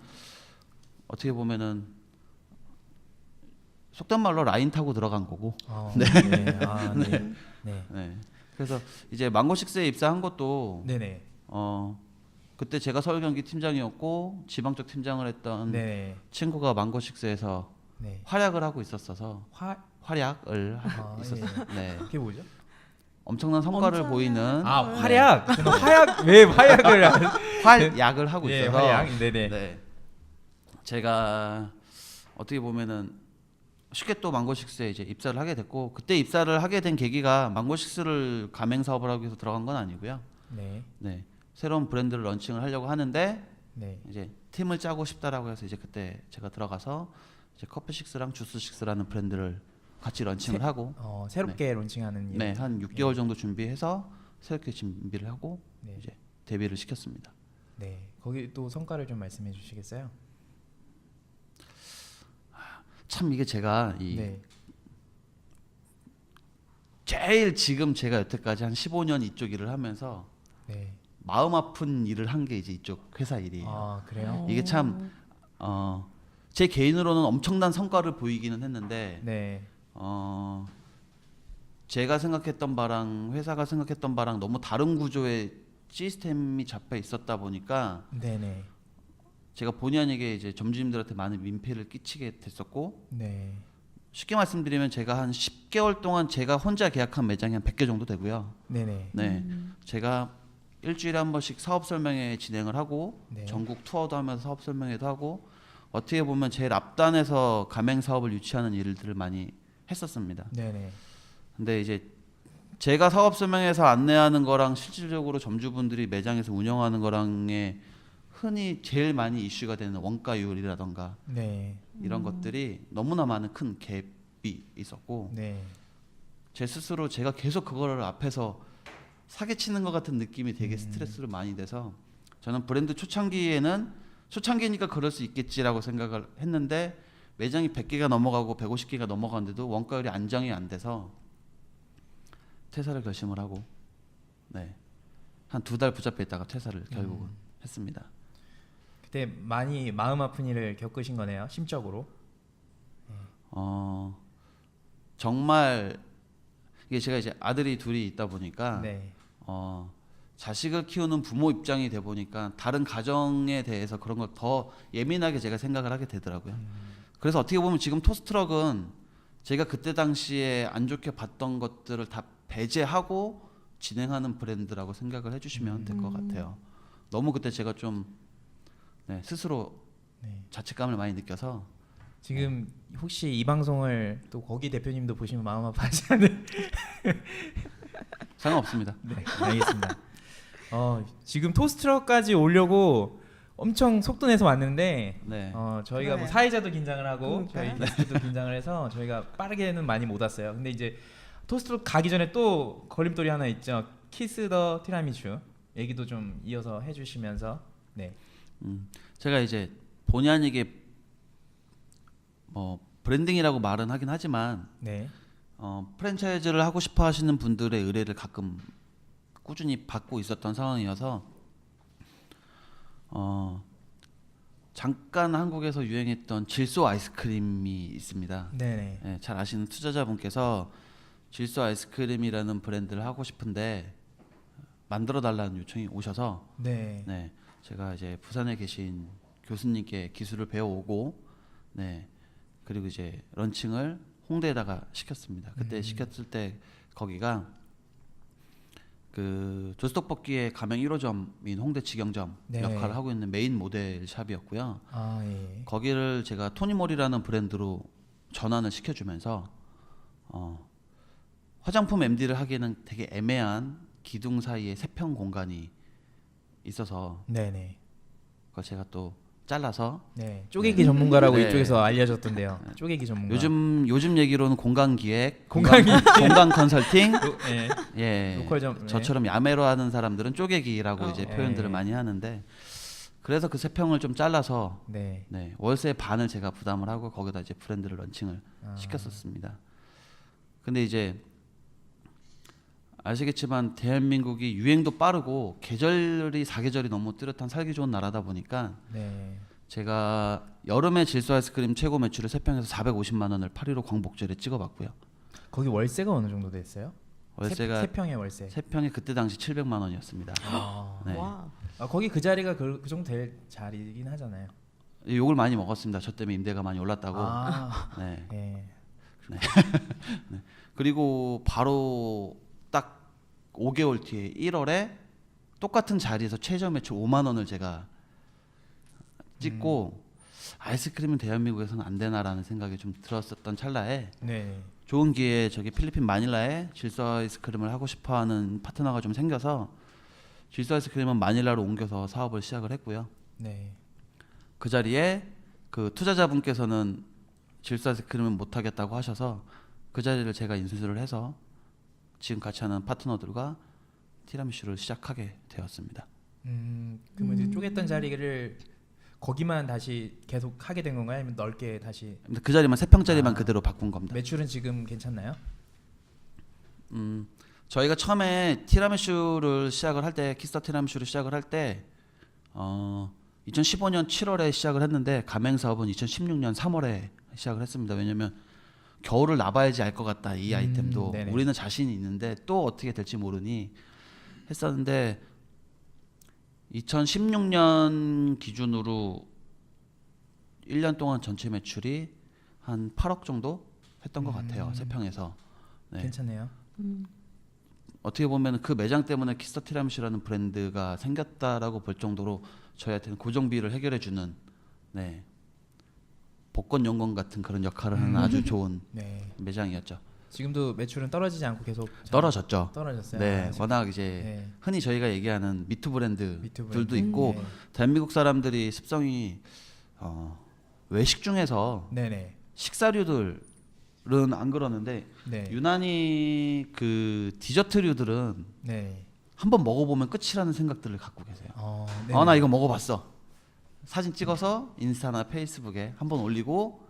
어떻게 보면은 속된 말로 라인 타고 들어간 거고. 네. 네. 아, 네. 네. 네. 그래서 이제 망고식스에 입사한 것도 네네. 그때 제가 서울 경기 팀장이었고 지방 쪽 팀장을 했던 네. 친구가 망고식스에서 네. 활약을 하고 있었어서 활약을 하고 예. 있었어요. 네. 그게 뭐죠? 엄청난 성과를 엄청난- 보이는 아, 활약. 저는 활약 왜 활약을 활약을 하고 예, 있어서 활약. 네네. 네. 제가 어떻게 보면은 쉽게 또 망고식스에 이제 입사를 하게 됐고 그때 입사를 하게 된 계기가 망고식스를 가맹 사업을 하기 위해서 들어간 건 아니고요. 네. 네. 새로운 브랜드를 런칭을 하려고 하는데 네. 이제 팀을 짜고 싶다라고 해서 이제 그때 제가 들어가서 이제 커피식스랑 주스식스라는 브랜드를 같이 런칭을 하고 새롭게 론칭하는 네, 한 6개월 정도 준비해서 새롭게 준비를 하고 네. 이제 데뷔를 시켰습니다. 네. 거기 또 성과를 좀 말씀해 주시겠어요? 참 이게 제가 이 네. 제일 지금 제가 여태까지 한 15년 이쪽 일을 하면서 네. 마음 아픈 일을 한 게 이제 이쪽 회사 일이에요. 아, 그래요? 이게 참 제 개인으로는 엄청난 성과를 보이기는 했는데 네. 제가 생각했던 바랑 회사가 생각했던 바랑 너무 다른 구조의 시스템이 잡혀 있었다 보니까 네네. 제가 본의 아니게 이제 점주님들한테 많은 민폐를 끼치게 됐었고 네. 쉽게 말씀드리면 제가 한 10개월 동안 제가 혼자 계약한 매장이 한 100개 정도 되고요. 네네. 네, 제가 일주일에 한 번씩 사업 설명회 진행을 하고 네. 전국 투어도 하면서 사업 설명회도 하고 어떻게 보면 제일 앞단에서 가맹 사업을 유치하는 일들을 많이 했었습니다. 네네. 근데 이제 제가 사업 설명회에서 안내하는 거랑 실질적으로 점주분들이 매장에서 운영하는 거랑의 흔히 제일 많이 이슈가 되는 원가율이라던가 네. 이런 것들이 너무나 많은 큰 갭이 있었고 네. 제 스스로 제가 계속 그거를 앞에서 사기치는 것 같은 느낌이 되게 스트레스를 많이 돼서 저는 브랜드 초창기니까 그럴 수 있겠지라고 생각을 했는데 매장이 100개가 넘어가고 150개가 넘어가는데도 원가율이 안정이 안 돼서 퇴사를 결심을 하고 네. 한 2달 붙잡혀 있다가 퇴사를 결국은 했습니다. 그때 많이 마음 아픈 일을 겪으신 거네요. 심적으로. 정말 이게 제가 이제 아들이 둘이 있다 보니까 네. 자식을 키우는 부모 입장이 돼 보니까 다른 가정에 대해서 그런 걸 더 예민하게 제가 생각을 하게 되더라고요. 그래서 어떻게 보면 지금 토스트럭은 제가 그때 당시에 안 좋게 봤던 것들을 다 배제하고 진행하는 브랜드라고 생각을 해주시면 될 것 같아요. 너무 그때 제가 좀 네, 스스로 네. 자책감을 많이 느껴서 지금 혹시 이 방송을 또 거기 대표님도 보시면 마음 아파하지 않은? 상관없습니다. 네, 알겠습니다. 지금 토스트럭까지 오려고 엄청 속도 내서 왔는데 네. 저희가 뭐 네. 사회자도 긴장을 하고 그러니까요. 저희 게스트도 긴장을 해서 저희가 빠르게는 많이 못 왔어요. 근데 이제 토스트럭 가기 전에 또 걸림돌이 하나 있죠. 키스 더 티라미슈 얘기도 좀 이어서 해주시면서 네. 제가 이제 본의 아니게 뭐 브랜딩이라고 말은 하긴 하지만 네. 프랜차이즈를 하고 싶어 하시는 분들의 의뢰를 가끔 꾸준히 받고 있었던 상황이어서 잠깐 한국에서 유행했던 질소 아이스크림이 있습니다. 네네. 네, 잘 아시는 투자자분께서 질소 아이스크림이라는 브랜드를 하고 싶은데 만들어 달라는 요청이 오셔서 네. 네, 제가 이제 부산에 계신 교수님께 기술을 배워오고 네, 그리고 이제 런칭을 홍대에다가 시켰습니다. 그때 시켰을 때 거기가 그 조스떡볶이의 가맹 1호점인 홍대 직영점 네. 역할을 하고 있는 메인 모델 샵이었고요. 아 예. 거기를 제가 토니몰이라는 브랜드로 전환을 시켜주면서 화장품 MD를 하기에는 되게 애매한 기둥 사이에 세평 공간이 있어서 네네. 그걸 제가 또 잘라서 네. 쪼개기 전문가라고 네. 이쪽에서 알려졌던데요. 쪼개기 전문가. 요즘 얘기로는 공간 기획, 공간 공간 컨설팅, 네. 예, 로컬 저처럼 야매로 하는 사람들은 쪼개기라고 이제 네. 표현들을 많이 하는데 그래서 그 세 평을 좀 잘라서 네. 네, 월세 반을 제가 부담을 하고 거기다 이제 브랜드를 런칭을 아. 시켰었습니다. 근데 이제 아시겠지만 대한민국이 유행도 빠르고 계절이 사계절이 너무 뚜렷한 살기 좋은 나라다 보니까 네. 제가 여름에 질소 아이스크림 최고 매출을 3평에서 450만 원을 8.15 광복절에 찍어봤고요. 거기 월세가 어느 정도 됐어요? 월세가 세 평의 월세. 3평에 그때 당시 700만 원이었습니다. 아. 네. 와. 거기 그 자리가 그 정도 될 자리긴 하잖아요. 욕을 많이 먹었습니다. 저 때문에 임대가 많이 올랐다고. 아, 네. 네. 네. 그리고 바로 딱 5개월 뒤에 1월에 똑같은 자리에서 최저 매출 5만 원을 제가 찍고 아이스크림은 대한민국에서는 안 되나라는 생각이 좀 들었었던 찰나에 네. 좋은 기회에 저기 필리핀 마닐라에 질소 아이스크림을 하고 싶어하는 파트너가 좀 생겨서 질소 아이스크림은 마닐라로 옮겨서 사업을 시작을 했고요. 네. 그 자리에 그 투자자분께서는 질소 아이스크림은 못 하겠다고 하셔서 그 자리를 제가 인수를 해서 지금 같이 하는 파트너들과 티라미슈를 시작하게 되었습니다. 그러면 이제 쪼갰던 자리를 거기만 다시 계속 하게 된 건가요? 아니면 넓게 다시? 근데 그 자리만 3평짜리만 아. 그대로 바꾼 겁니다. 매출은 지금 괜찮나요? 저희가 처음에 티라미슈를 시작을 할 때 키스터 티라미슈를 시작을 할 때 2015년 7월에 시작을 했는데 가맹 사업은 2016년 3월에 시작을 했습니다. 왜냐면 겨울을 나봐야지 알 것 같다. 이 아이템도 네네. 우리는 자신이 있는데 또 어떻게 될지 모르니 했었는데 2016년 기준으로 1년 동안 전체 매출이 한 8억 정도 했던 것 같아요. 3평에서. 네. 괜찮네요. 어떻게 보면 그 매장 때문에 키스터 티라미슈라는 브랜드가 생겼다라고 볼 정도로 저희한테는 고정비를 해결해주는 네, 복권 연금 같은 그런 역할을 하는 아주 좋은 네. 매장이었죠. 지금도 매출은 떨어지지 않고 계속 떨어졌죠. 떨어졌어요. 네, 지금. 워낙 이제 네. 흔히 저희가 얘기하는 미투 브랜드들도 미투 브랜드. 있고 네. 대한민국 사람들이 습성이 외식 중에서 네네. 식사류들은 안 그러는데 네. 유난히 그 디저트류들은 네. 한번 먹어보면 끝이라는 생각들을 갖고 계세요. 네네. 나 이거 먹어봤어. 사진 찍어서 인스타나 페이스북에 한번 올리고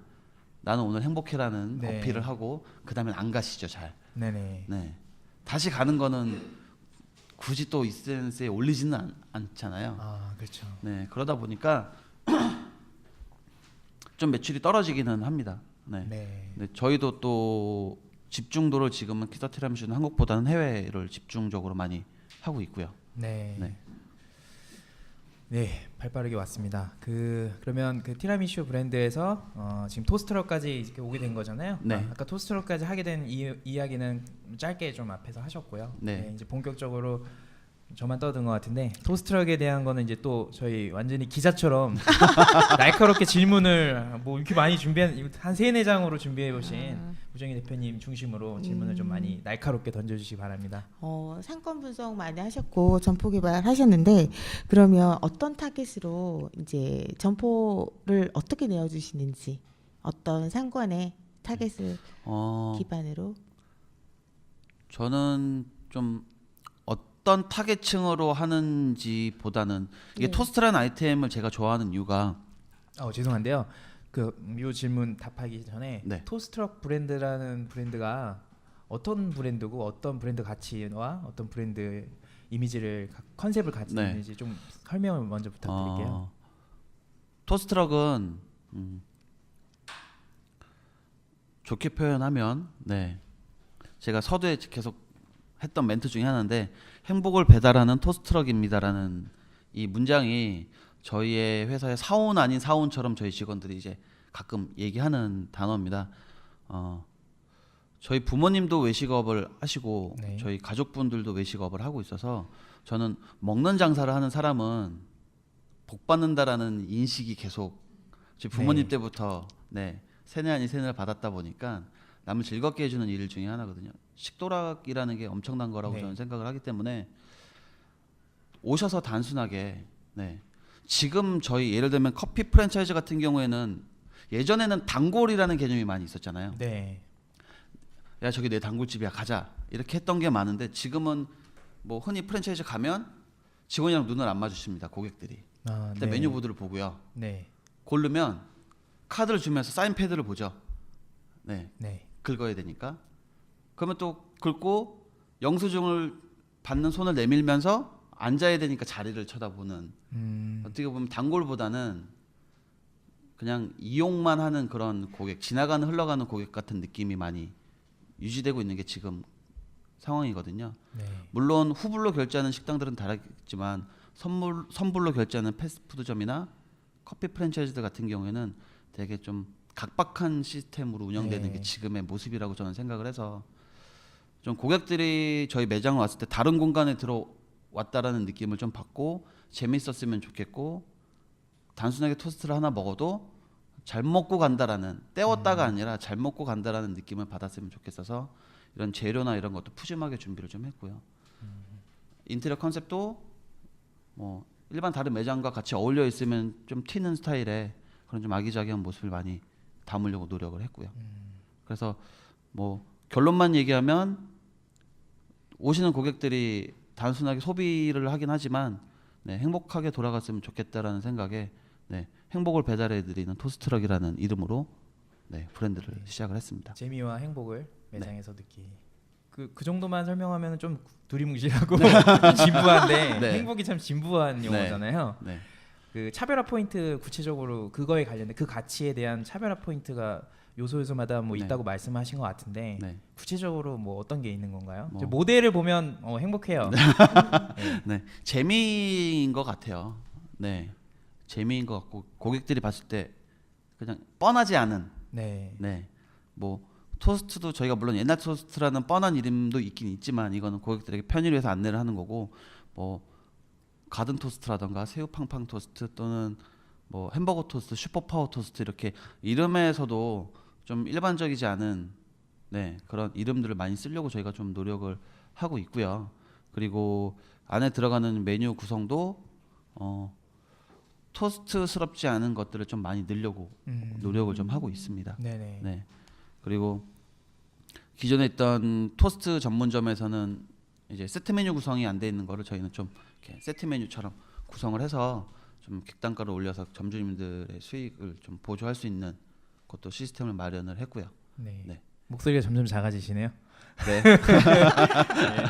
나는 오늘 행복해라는 네. 어필을 하고 그 다음엔 안 가시죠 잘. 네네. 네. 다시 가는 거는 굳이 또 SNS에 올리지는 않잖아요. 아 그렇죠. 네, 그러다 보니까 좀 매출이 떨어지기는 합니다. 네. 네. 네, 저희도 또 집중도를 지금은 키스터 티라미슈는 한국보다는 해외를 집중적으로 많이 하고 있고요. 네. 네. 네, 발빠르게 왔습니다. 그러면 그 티라미슈 브랜드에서 지금 토스트럭까지 이렇게 오게 된 거잖아요. 네. 아까 토스트럭까지 하게 된 이야기는 짧게 좀 앞에서 하셨고요. 네. 이제 본격적으로 저만 떠든 것 같은데 토스트럭에 대한 거는 이제 또 저희 완전히 기자처럼 날카롭게 질문을 뭐 이렇게 많이 한 3-4장으로 준비해 보신 우정희 대표님 중심으로 질문을 좀 많이 날카롭게 던져주시기 바랍니다. 상권 분석 많이 하셨고 점포 개발하셨는데 그러면 어떤 타겟으로 이제 점포를 어떻게 내어주시는지 어떤 상권의 타겟을 기반으로 저는 좀 어떤 타겟층으로 하는지보다는 이게 네. 토스트라는 아이템을 제가 좋아하는 이유가 죄송한데요. 요 질문 답하기 전에 네. 토스트럭 브랜드라는 브랜드가 어떤 브랜드고 어떤 브랜드 가치와 어떤 브랜드 이미지를 컨셉을 가지고 네. 있는지 좀 설명을 먼저 부탁드릴게요. 토스트럭은 좋게 표현하면 네. 제가 서두에 계속 했던 멘트 중에 하나인데 행복을 배달하는 토스트럭입니다라는 이 문장이 저희의 회사의 사원 아닌 사원처럼 저희 직원들이 이제 가끔 얘기하는 단어입니다. 저희 부모님도 외식업을 하시고 네. 저희 가족분들도 외식업을 하고 있어서 저는 먹는 장사를 하는 사람은 복 받는다라는 인식이 계속 저희 부모님 네. 때부터 네, 세뇌 아닌 세뇌를 받았다 보니까 남을 즐겁게 해주는 일 중에 하나거든요. 식도락이라는 게 엄청난 거라고 네. 저는 생각을 하기 때문에 오셔서 단순하게 네. 지금 저희 예를 들면 커피 프랜차이즈 같은 경우에는 예전에는 단골이라는 개념이 많이 있었잖아요. 네. 야 저기 내 단골집이야 가자 이렇게 했던 게 많은데 지금은 뭐 흔히 프랜차이즈 가면 직원이랑 눈을 안 마주칩니다. 고객들이. 근데 네. 메뉴보드를 보고요. 네. 고르면 카드를 주면서 사인 패드를 보죠. 네. 네. 긁어야 되니까. 그러면 또 긁고 영수증을 받는 손을 내밀면서 앉아야 되니까 자리를 쳐다보는 어떻게 보면 단골보다는 그냥 이용만 하는 그런 고객, 지나가는 흘러가는 고객 같은 느낌이 많이 유지되고 있는 게 지금 상황이거든요. 네. 물론 후불로 결제하는 식당들은 다르겠지만 선불로 결제하는 패스트푸드점이나 커피 프랜차이즈들 같은 경우에는 되게 좀 각박한 시스템으로 운영되는 네. 게 지금의 모습이라고 저는 생각을 해서 좀 고객들이 저희 매장을 왔을 때 다른 공간에 들어왔다라는 느낌을 좀 받고 재밌었으면 좋겠고 단순하게 토스트를 하나 먹어도 잘 먹고 간다라는 때웠다가 아니라 잘 먹고 간다라는 느낌을 받았으면 좋겠어서 이런 재료나 이런 것도 푸짐하게 준비를 좀 했고요. 인테리어 컨셉도 뭐 일반 다른 매장과 같이 어울려 있으면 좀 튀는 스타일의 그런 좀 아기자기한 모습을 많이 담으려고 노력을 했고요. 그래서 뭐 결론만 얘기하면 오시는 고객들이 단순하게 소비를 하긴 하지만 네, 행복하게 돌아갔으면 좋겠다라는 생각에 네, 행복을 배달해드리는 토스트럭이라는 이름으로 네, 브랜드를 시작을 했습니다. 재미와 행복을 매장에서 느끼. 그 정도만 설명하면 좀 두리뭉실하고 진부한데 네. 행복이 참 진부한 용어잖아요. 네. 그 차별화 포인트 구체적으로 그거에 관련된 그 가치에 대한 차별화 포인트가 요소마다 뭐 네. 있다고 말씀하신 것 같은데 네. 구체적으로 뭐 어떤 게 있는 건가요? 뭐. 저 모델을 보면 행복해요. 네, 재미인 것 같아요. 네, 재미인 것 같고 고객들이 봤을 때 그냥 뻔하지 않은 네. 네, 뭐 토스트도 저희가 물론 옛날 토스트라는 뻔한 이름도 있긴 있지만 이거는 고객들에게 편의를 위해서 안내를 하는 거고 뭐 가든 토스트라던가 새우 팡팡 토스트 또는 뭐 햄버거 토스트, 슈퍼파워 토스트 이렇게 이름에서도 좀 일반적이지 않은 네, 그런 이름들을 많이 쓰려고 저희가 좀 노력을 하고 있고요. 그리고 안에 들어가는 메뉴 구성도 토스트스럽지 않은 것들을 좀 많이 넣으려고 노력을 좀 하고 있습니다. 네네. 네. 그리고 기존에 있던 토스트 전문점에서는 이제 세트 메뉴 구성이 안 돼 있는 거를 저희는 좀 이렇게 세트 메뉴처럼 구성을 해서 좀 객단가를 올려서 점주님들의 수익을 좀 보조할 수 있는 것도 시스템을 마련을 했고요. 네. 네. 목소리가 점점 작아지시네요. 네. 네.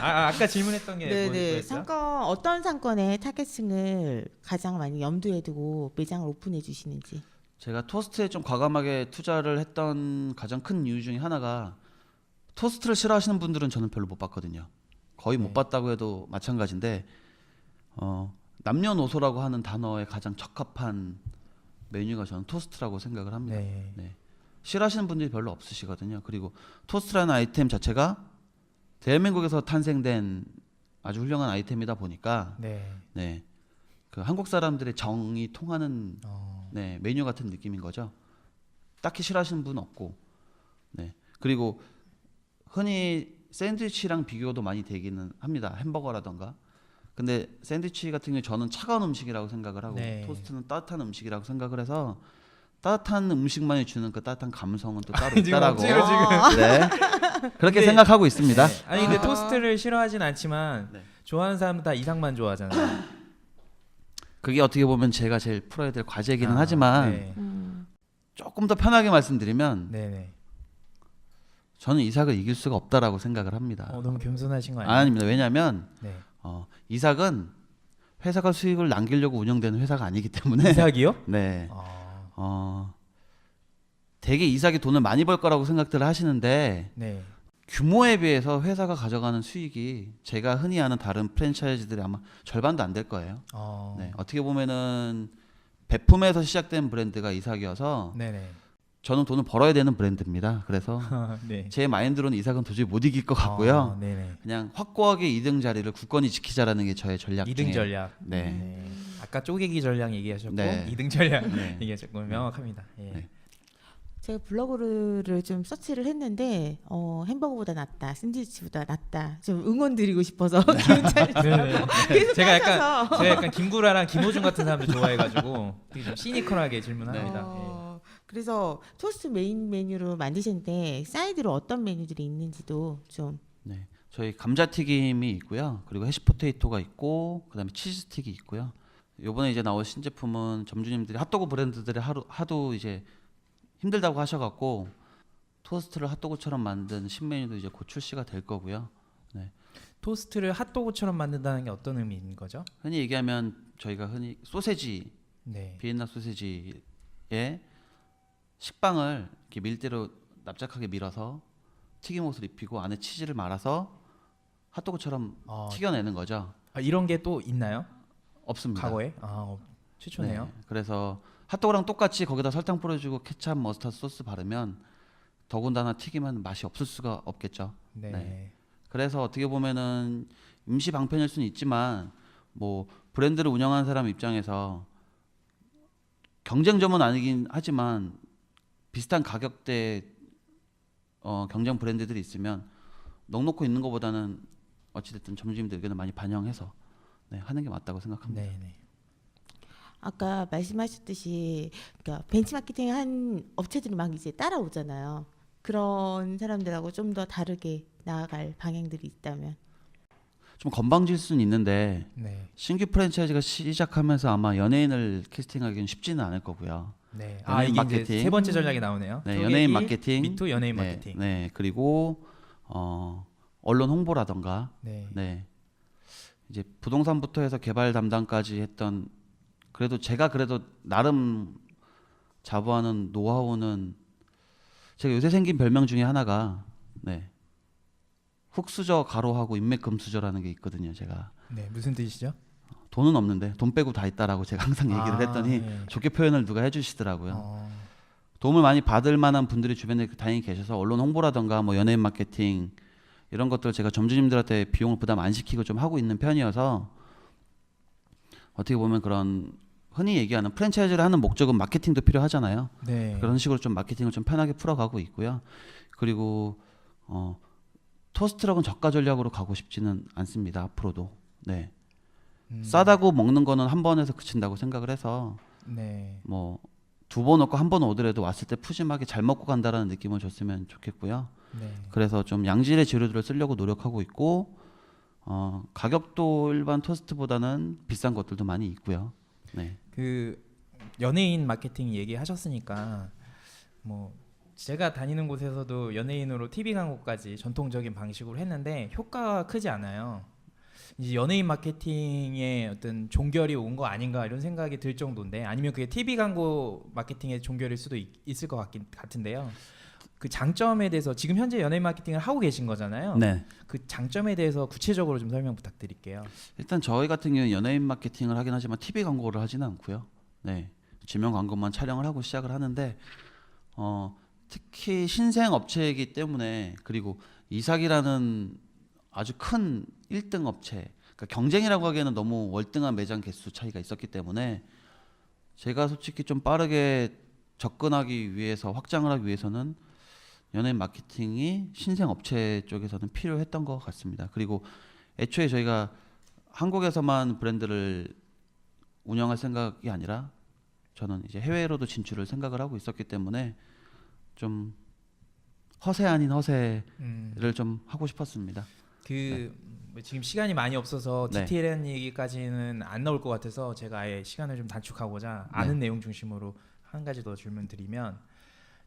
아까 질문했던 게 네네. 뭐였어요? 상권 어떤 상권의 타겟층을 가장 많이 염두에 두고 매장을 오픈해 주시는지. 제가 토스트에 좀 과감하게 투자를 했던 가장 큰 이유 중에 하나가 토스트를 싫어하시는 분들은 저는 별로 못 봤거든요. 거의 못 네. 봤다고 해도 마찬가지인데 남녀노소라고 하는 단어에 가장 적합한 메뉴가 저는 토스트라고 생각을 합니다. 네. 네. 싫어하시는 분들이 별로 없으시거든요. 그리고 토스트라는 아이템 자체가 대한민국에서 탄생된 아주 훌륭한 아이템이다 보니까 네. 네. 그 한국 사람들의 정이 통하는 네, 메뉴 같은 느낌인 거죠. 딱히 싫어하시는 분 없고, 네. 그리고 흔히 샌드위치랑 비교도 많이 되기는 합니다. 햄버거라던가. 근데 샌드위치 같은 경우 저는 차가운 음식이라고 생각을 하고 네. 토스트는 따뜻한 음식이라고 생각을 해서 따뜻한 음식만이 주는 그 따뜻한 감성은 또 따로 지금 있다라고. 억지로 지금. 네. 그렇게 근데- 생각하고 있습니다. 네. 아니 근데 토스트를 싫어하진 않지만 네. 좋아하는 사람은 다 이상만 좋아하잖아요. 그게 어떻게 보면 제가 제일 풀어야 될 과제이기는 하지만 네. 조금 더 편하게 말씀드리면 네네. 저는 이삭을 이길 수가 없다라고 생각을 합니다. 너무 겸손하신 거 아니에요? 아닙니다. 왜냐하면 네. 이삭은 회사가 수익을 남기려고 운영되는 회사가 아니기 때문에 이삭이요? 네. 되게 이삭이 돈을 많이 벌 거라고 생각들을 하시는데 네. 규모에 비해서 회사가 가져가는 수익이 제가 흔히 아는 다른 프랜차이즈들이 아마 절반도 안 될 거예요. 네. 어떻게 보면은 배품에서 시작된 브랜드가 이삭이어서 네네. 저는 돈을 벌어야 되는 브랜드입니다. 그래서 네. 제 마인드로는 이삭은 도저히 못 이길 것 같고요. 네네. 그냥 확고하게 2등 자리를 굳건히 지키자라는 게 저의 전략 2등 중에 전략. 네. 아까 쪼개기 전략 얘기하셨고 네. 2등 전략 네. 얘기하셨고 명확합니다. 예. 네. 제가 블로그를 좀 서치를 했는데 햄버거보다 낫다, 샌드위치보다 낫다. 좀 응원드리고 싶어서 기운 차리라고 네. 계속 제가 하셔서. 약간 김구라랑 김호중 같은 사람들 좋아해가지고 되게 좀 시니컬하게 질문합니다. 그래서 토스트 메인 메뉴로 만드셨는데 사이드로 어떤 메뉴들이 있는지도 좀. 네. 저희 감자튀김이 있고요. 그리고 해시포테이토가 있고 그다음에 치즈스틱이 있고요. 요번에 이제 나올 신제품은 점주님들이 핫도그 브랜드들이 하도 이제 힘들다고 하셔갖고 토스트를 핫도그처럼 만든 신메뉴도 이제 곧 출시가 될 거고요. 네. 토스트를 핫도그처럼 만든다는 게 어떤 의미인 거죠? 흔히 얘기하면 저희가 흔히 소세지, 네. 비엔나 소세지에 식빵을 이렇게 밀대로 납작하게 밀어서 튀김옷을 입히고 안에 치즈를 말아서 핫도그처럼 튀겨내는 거죠. 이런 게 또 있나요? 없습니다. 과거에 최초네요. 네, 그래서 핫도그랑 똑같이 거기다 설탕 뿌려주고 케찹, 머스타드 소스 바르면 더군다나 튀기면 맛이 없을 수가 없겠죠. 네. 네. 그래서 어떻게 보면은 임시 방편일 수는 있지만 뭐 브랜드를 운영하는 사람 입장에서 경쟁점은 아니긴 하지만 비슷한 가격대 경쟁 브랜드들이 있으면 넉넉히 있는 것보다는 어찌됐든 점주님들 의견을 많이 반영해서 네, 하는 게 맞다고 생각합니다. 네, 네. 아까 말씀하셨듯이 그러니까 벤치마케팅 한 업체들이 막 이제 따라오잖아요. 그런 사람들하고 좀 더 다르게 나아갈 방향들이 있다면. 좀 건방질 수는 있는데 네. 신규 프랜차이즈가 시작하면서 아마 연예인을 캐스팅하기는 쉽지는 않을 거고요. 네. 연예인 이게 마케팅. 이제 세 번째 전략이 나오네요. 네, 두 연예인 개기, 마케팅, 미투 연예인 네, 마케팅. 네, 그리고 언론 홍보라던가, 네. 네, 이제 부동산부터 해서 개발 담당까지 했던 그래도 제가 나름 자부하는 노하우는 제가 요새 생긴 별명 중에 하나가 네, 흑수저 가로하고 인맥 금수저라는 게 있거든요. 제가 네. 무슨 뜻이죠? 돈은 없는데 돈 빼고 다 있다라고 제가 항상 얘기를 했더니 네. 좋게 표현을 누가 해주시더라고요. 어, 도움을 많이 받을 만한 분들이 주변에 다행히 계셔서 언론 홍보라던가 뭐 연예인 마케팅 이런 것들 제가 점주님들한테 비용을 부담 안 시키고 좀 하고 있는 편이어서 어떻게 보면 그런 흔히 얘기하는 프랜차이즈를 하는 목적은 마케팅도 필요하잖아요. 네. 그런 식으로 좀 마케팅을 좀 편하게 풀어가고 있고요. 그리고 토스트럭은 저가 전략으로 가고 싶지는 않습니다. 앞으로도. 네. 싸다고 먹는 거는 한 번에서 그친다고 생각을 해서 네. 뭐 2번 얻고 한 번 오더라도 왔을 때 푸짐하게 잘 먹고 간다라는 느낌을 줬으면 좋겠고요. 네. 그래서 좀 양질의 재료들을 쓰려고 노력하고 있고 가격도 일반 토스트보다는 비싼 것들도 많이 있고요. 네. 그 연예인 마케팅 얘기하셨으니까 뭐 제가 다니는 곳에서도 연예인으로 TV 광고까지 전통적인 방식으로 했는데 효과가 크지 않아요. 이제 연예인 마케팅의 어떤 종결이 온 거 아닌가 이런 생각이 들 정도인데 아니면 그게 TV 광고 마케팅의 종결일 수도 있을 것 같은데요. 그 장점에 대해서 지금 현재 연예인 마케팅을 하고 계신 거잖아요. 네. 그 장점에 대해서 구체적으로 좀 설명 부탁드릴게요. 일단 저희 같은 경우는 연예인 마케팅을 하긴 하지만 TV 광고를 하지는 않고요. 네. 지명 광고만 촬영을 하고 시작을 하는데 특히 신생 업체이기 때문에 그리고 이삭이라는 아주 큰 1등 업체 그러니까 경쟁이라고 하기에는 너무 월등한 매장 개수 차이가 있었기 때문에 제가 솔직히 좀 빠르게 접근하기 위해서 확장을 하기 위해서는 연예인 마케팅이 신생 업체 쪽에서는 필요했던 것 같습니다. 그리고 애초에 저희가 한국에서만 브랜드를 운영할 생각이 아니라 저는 이제 해외로도 진출을 생각을 하고 있었기 때문에 좀 허세 아닌 허세를 좀 하고 싶었습니다. 뭐 지금 시간이 많이 없어서 네. 디테일한 얘기까지는 안 나올 것 같아서 제가 아예 시간을 좀 단축하고자 아는 내용 중심으로 한 가지 더 질문 드리면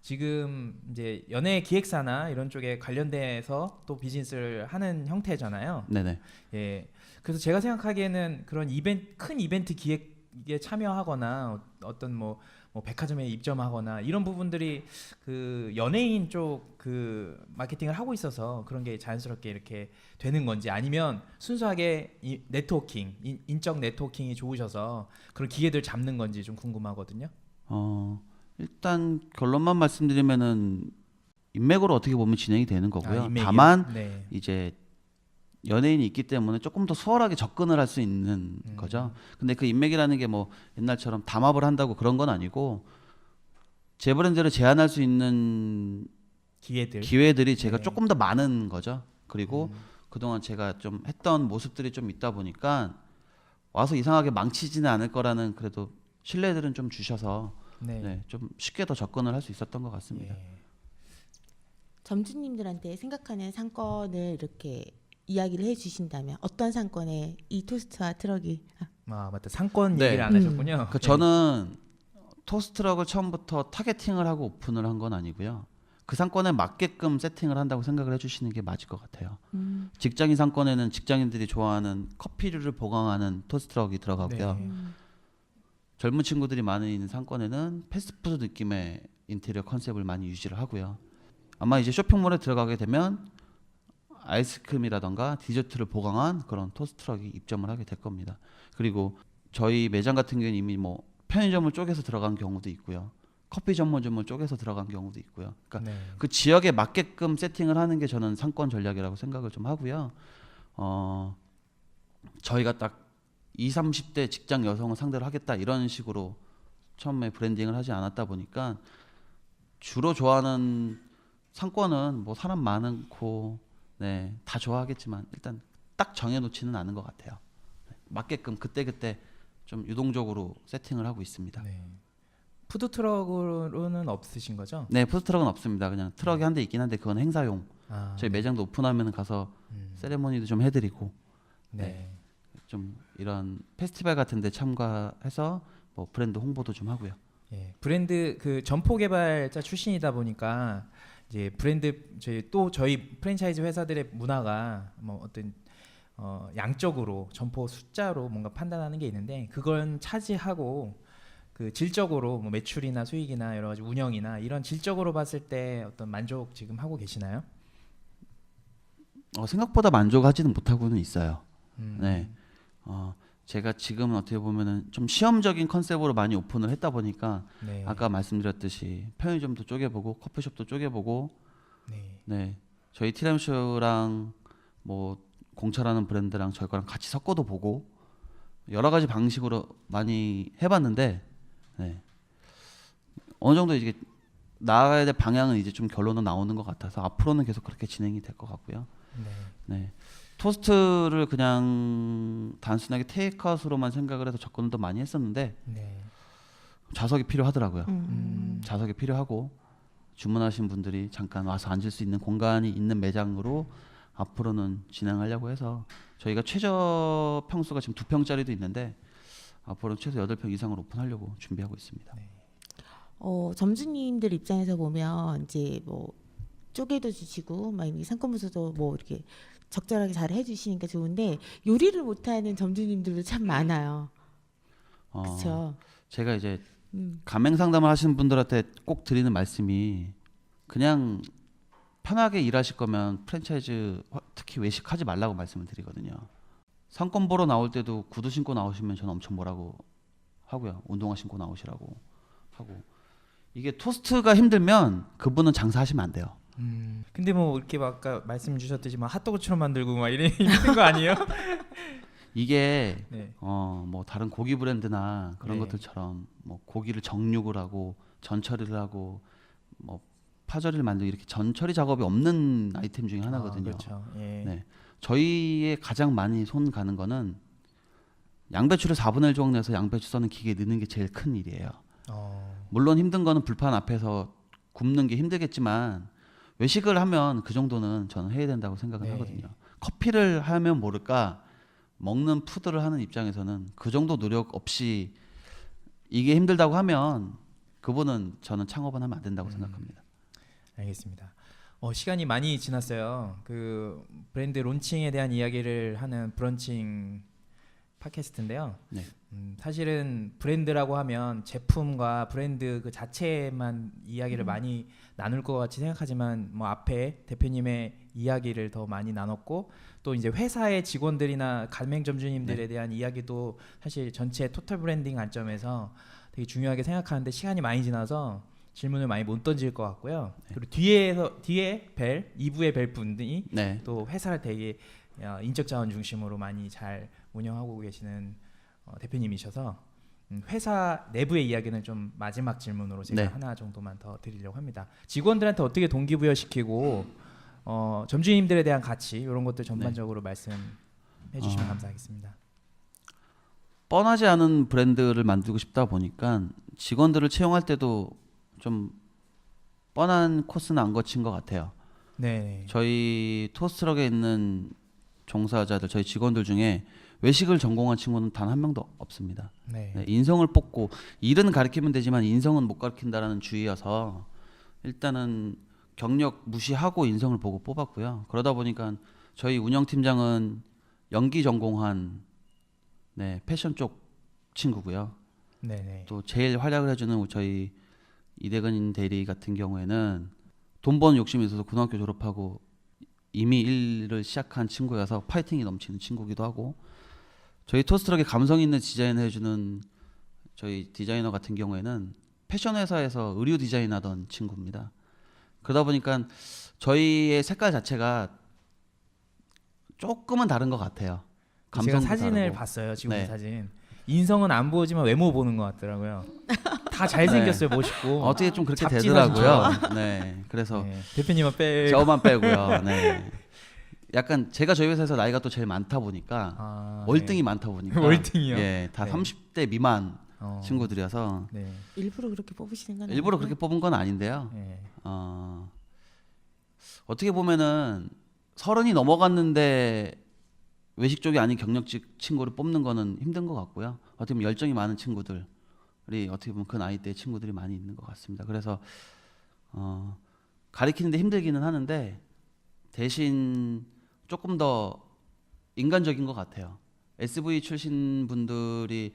지금 이제 연예 기획사나 이런 쪽에 관련돼서 또 비즈니스를 하는 형태잖아요. 네네. 예. 그래서 제가 생각하기에는 그런 큰 이벤트 기획에 참여하거나 어떤 뭐 백화점에 입점하거나 이런 부분들이 그 연예인 쪽 그 마케팅을 하고 있어서 그런 게 자연스럽게 이렇게 되는 건지 아니면 순수하게 네트워킹, 인적 네트워킹이 좋으셔서 그런 기회들 잡는 건지 좀 궁금하거든요. 일단 결론만 말씀드리면은 인맥으로 어떻게 보면 진행이 되는 거고요. 인맥이요? 다만 네. 이제 연예인이 있기 때문에 조금 더 수월하게 접근을 할 수 있는 거죠. 근데 그 인맥이라는 게 뭐 옛날처럼 담합을 한다고 그런 건 아니고 제 브랜드를 제안할 수 있는 기회들이 제가 네. 조금 더 많은 거죠. 그리고 그동안 제가 좀 했던 모습들이 좀 있다 보니까 와서 이상하게 망치지는 않을 거라는 그래도 신뢰들은 좀 주셔서 네, 좀 쉽게 더 접근을 할 수 있었던 것 같습니다. 예. 점주님들한테 생각하는 상권을 이렇게 이야기를 해주신다면 어떤 상권에 이 토스트와 트럭이 맞다. 상권 네. 얘기를 안 하셨군요. 그러니까 저는 토스트럭을 처음부터 타겟팅을 하고 오픈을 한 건 아니고요. 그 상권에 맞게끔 세팅을 한다고 생각을 해주시는 게 맞을 것 같아요. 직장인 상권에는 직장인들이 좋아하는 커피류를 보강하는 토스트럭이 들어가고요. 네. 젊은 친구들이 많이 있는 상권에는 패스트푸드 느낌의 인테리어 컨셉을 많이 유지를 하고요. 아마 이제 쇼핑몰에 들어가게 되면 아이스크림이라던가 디저트를 보강한 그런 토스트럭이 입점을 하게 될 겁니다. 그리고 저희 매장 같은 경우는 이미 뭐 편의점을 쪼개서 들어간 경우도 있고요. 커피 전문점을 쪼개서 들어간 경우도 있고요. 그러니까 네. 그 지역에 맞게끔 세팅을 하는 게 저는 상권 전략이라고 생각을 좀 하고요. 저희가 딱 20, 30대 직장 여성을 상대로 하겠다 이런 식으로 처음에 브랜딩을 하지 않았다 보니까 주로 좋아하는 상권은 뭐 사람 많고 네, 다 좋아하겠지만 일단 딱 정해놓지는 않은 것 같아요. 맞게끔 그때그때 좀 유동적으로 세팅을 하고 있습니다. 네. 푸드 트럭으로는 없으신 거죠? 네, 푸드트럭은 없습니다. 그냥 트럭이 한 대 있긴 한데 그건 행사용. 아, 저희 매장도 오픈하면 가서 세레모니도 좀 해드리고 네. 좀 이런 페스티벌 같은데 참가해서 뭐 브랜드 홍보도 좀 하고요. 예. 브랜드 그 점포 개발자 출신이다 보니까 이제 브랜드 저희 프랜차이즈 회사들의 문화가 뭐 어떤 양적으로 점포 숫자로 뭔가 판단하는 게 있는데 그건 차지하고 그 질적으로 뭐 매출이나 수익이나 여러 가지 운영이나 이런 질적으로 봤을 때 어떤 만족 지금 하고 계시나요? 생각보다 만족하지는 못하고는 있어요. 음. 네. 제가 지금 어떻게 보면은 좀 시험적인 컨셉으로 많이 오픈을 했다 보니까 네. 아까 말씀드렸듯이 편의점도 쪼개보고 커피숍도 쪼개보고 네. 네. 저희 티라미슈랑 뭐 공차라는 브랜드랑 저희 거랑 같이 섞어도 보고 여러 가지 방식으로 많이 해봤는데 네. 어느 정도 이제 나아가야 될 방향은 이제 좀 결론은 나오는 것 같아서 앞으로는 계속 그렇게 진행이 될 것 같고요. 네. 네. 토스트를 그냥 단순하게 테이크아웃으로만 생각을 해서 접근도 많이 했었는데 네. 좌석이 필요하더라고요. 음. 좌석이 필요하고 주문하신 분들이 잠깐 와서 앉을 수 있는 공간이 있는 매장으로 앞으로는 진행하려고 해서 저희가 최저 평수가 지금 2평짜리도 있는데 앞으로는 최소 8평 이상을 오픈하려고 준비하고 있습니다. 네. 점주님들 입장에서 보면 이제 뭐 쪼개도 주시고 막 이 상권부서도 뭐 이렇게 적절하게 잘 해주시니까 좋은데 요리를 못하는 점주님들도 참 많아요. 그렇죠. 제가 이제 음. 가맹 상담을 하시는 분들한테 꼭 드리는 말씀이 그냥 편하게 일하실 거면 프랜차이즈 특히 외식하지 말라고 말씀을 드리거든요. 상권 보러 나올 때도 구두 신고 나오시면 저는 엄청 뭐라고 하고요. 운동화 신고 나오시라고 하고 이게 토스트가 힘들면 그분은 장사하시면 안 돼요. 근데 뭐 이렇게 막 아까 말씀 주셨듯이 막 핫도그처럼 만들고 막 이런 힘든 거 아니에요? 이게 네. 뭐 다른 고기 브랜드나 그런 네. 것들처럼 뭐 고기를 정육을 하고 전처리를 하고 뭐 파절이를 만들고 이렇게 전처리 작업이 없는 아이템 중에 하나거든요. 그렇죠. 예. 네. 저희의 가장 많이 손 가는 거는 양배추를 4분의 1 조각 내서 양배추 써는 기계에 넣는 게 제일 큰 일이에요. 물론 힘든 거는 불판 앞에서 굽는 게 힘들겠지만 외식을 하면 그 정도는 저는 해야 된다고 생각을 네. 하거든요. 커피를 하면 모를까 먹는 푸드를 하는 입장에서는 그 정도 노력 없이 이게 힘들다고 하면 그분은 저는 창업은 하면 안 된다고 생각합니다. 알겠습니다. 시간이 많이 지났어요. 그 브랜드 론칭에 대한 이야기를 하는 브런칭 팟캐스트인데요. 네. 사실은 브랜드라고 하면 제품과 브랜드 그 자체만 이야기를 많이 나눌 것 같이 생각하지만 뭐 앞에 대표님의 이야기를 더 많이 나눴고 또 이제 회사의 직원들이나 가맹점주님들에 대한 이야기도 사실 전체 토탈 브랜딩 관점에서 되게 중요하게 생각하는데 시간이 많이 지나서 질문을 많이 못 던질 것 같고요. 그리고 뒤에 뵐 2부에 뵐 분들이 네. 또 회사를 되게 인적 자원 중심으로 많이 잘 운영하고 계시는 대표님이셔서 회사 내부의 이야기는 좀 마지막 질문으로 제가 네. 하나 정도만 더 드리려고 합니다. 직원들한테 어떻게 동기부여시키고 점주님들에 대한 가치 이런 것들 전반적으로 말씀해 주시면 감사하겠습니다. 뻔하지 않은 브랜드를 만들고 싶다 보니까 직원들을 채용할 때도 좀 뻔한 코스는 안 거친 것 같아요. 네. 저희 토스트럭에 있는 종사자들, 저희 직원들 중에 외식을 전공한 친구는 단 한 명도 없습니다. 네. 네, 인성을 뽑고 일은 가르치면 되지만 인성은 못 가르친다라는 주의여서 일단은 경력 무시하고 인성을 보고 뽑았고요. 그러다 보니까 저희 운영팀장은 연기 전공한 패션 쪽 친구고요. 네. 또 제일 활약을 해주는 저희 이대근 대리 같은 경우에는 돈 버는 욕심이 있어서 고등학교 졸업하고 이미 일을 시작한 친구여서 파이팅이 넘치는 친구기도 하고 저희 토스트럭에 감성 있는 디자인을 해주는 저희 디자이너 같은 경우에는 패션 회사에서 의류 디자인하던 친구입니다. 그러다 보니까 저희의 색깔 자체가 조금은 다른 것 같아요. 제가 감성도 사진을 다르고. 봤어요. 지금 네. 사진. 인성은 안 보지만 외모 보는 것 같더라고요. 다 잘생겼어요. 멋있고. 어떻게 좀 그렇게 잡지 되더라고요. 사진처럼. 네, 그래서 네. 대표님은 빼. 저만 빼고요. 네. 약간 제가 저희 회사에서 나이가 또 제일 많다 보니까 아, 월등히 네. 많다 보니까 월등히요? 예, 다 네. 30대 미만 친구. 친구들이어서 네. 일부러 그렇게 뽑으시는 건 일부러 아니고요? 그렇게 뽑은 건 아닌데요. 네. 어떻게 보면은 30이 넘어갔는데 외식 쪽이 아닌 경력직 친구를 뽑는 거는 힘든 것 같고요. 어떻게 보면 열정이 많은 친구들이 어떻게 보면 그 나이대의 친구들이 많이 있는 것 같습니다. 그래서 가리키는데 힘들기는 하는데 대신 조금 더 인간적인 것 같아요. SV 출신 분들이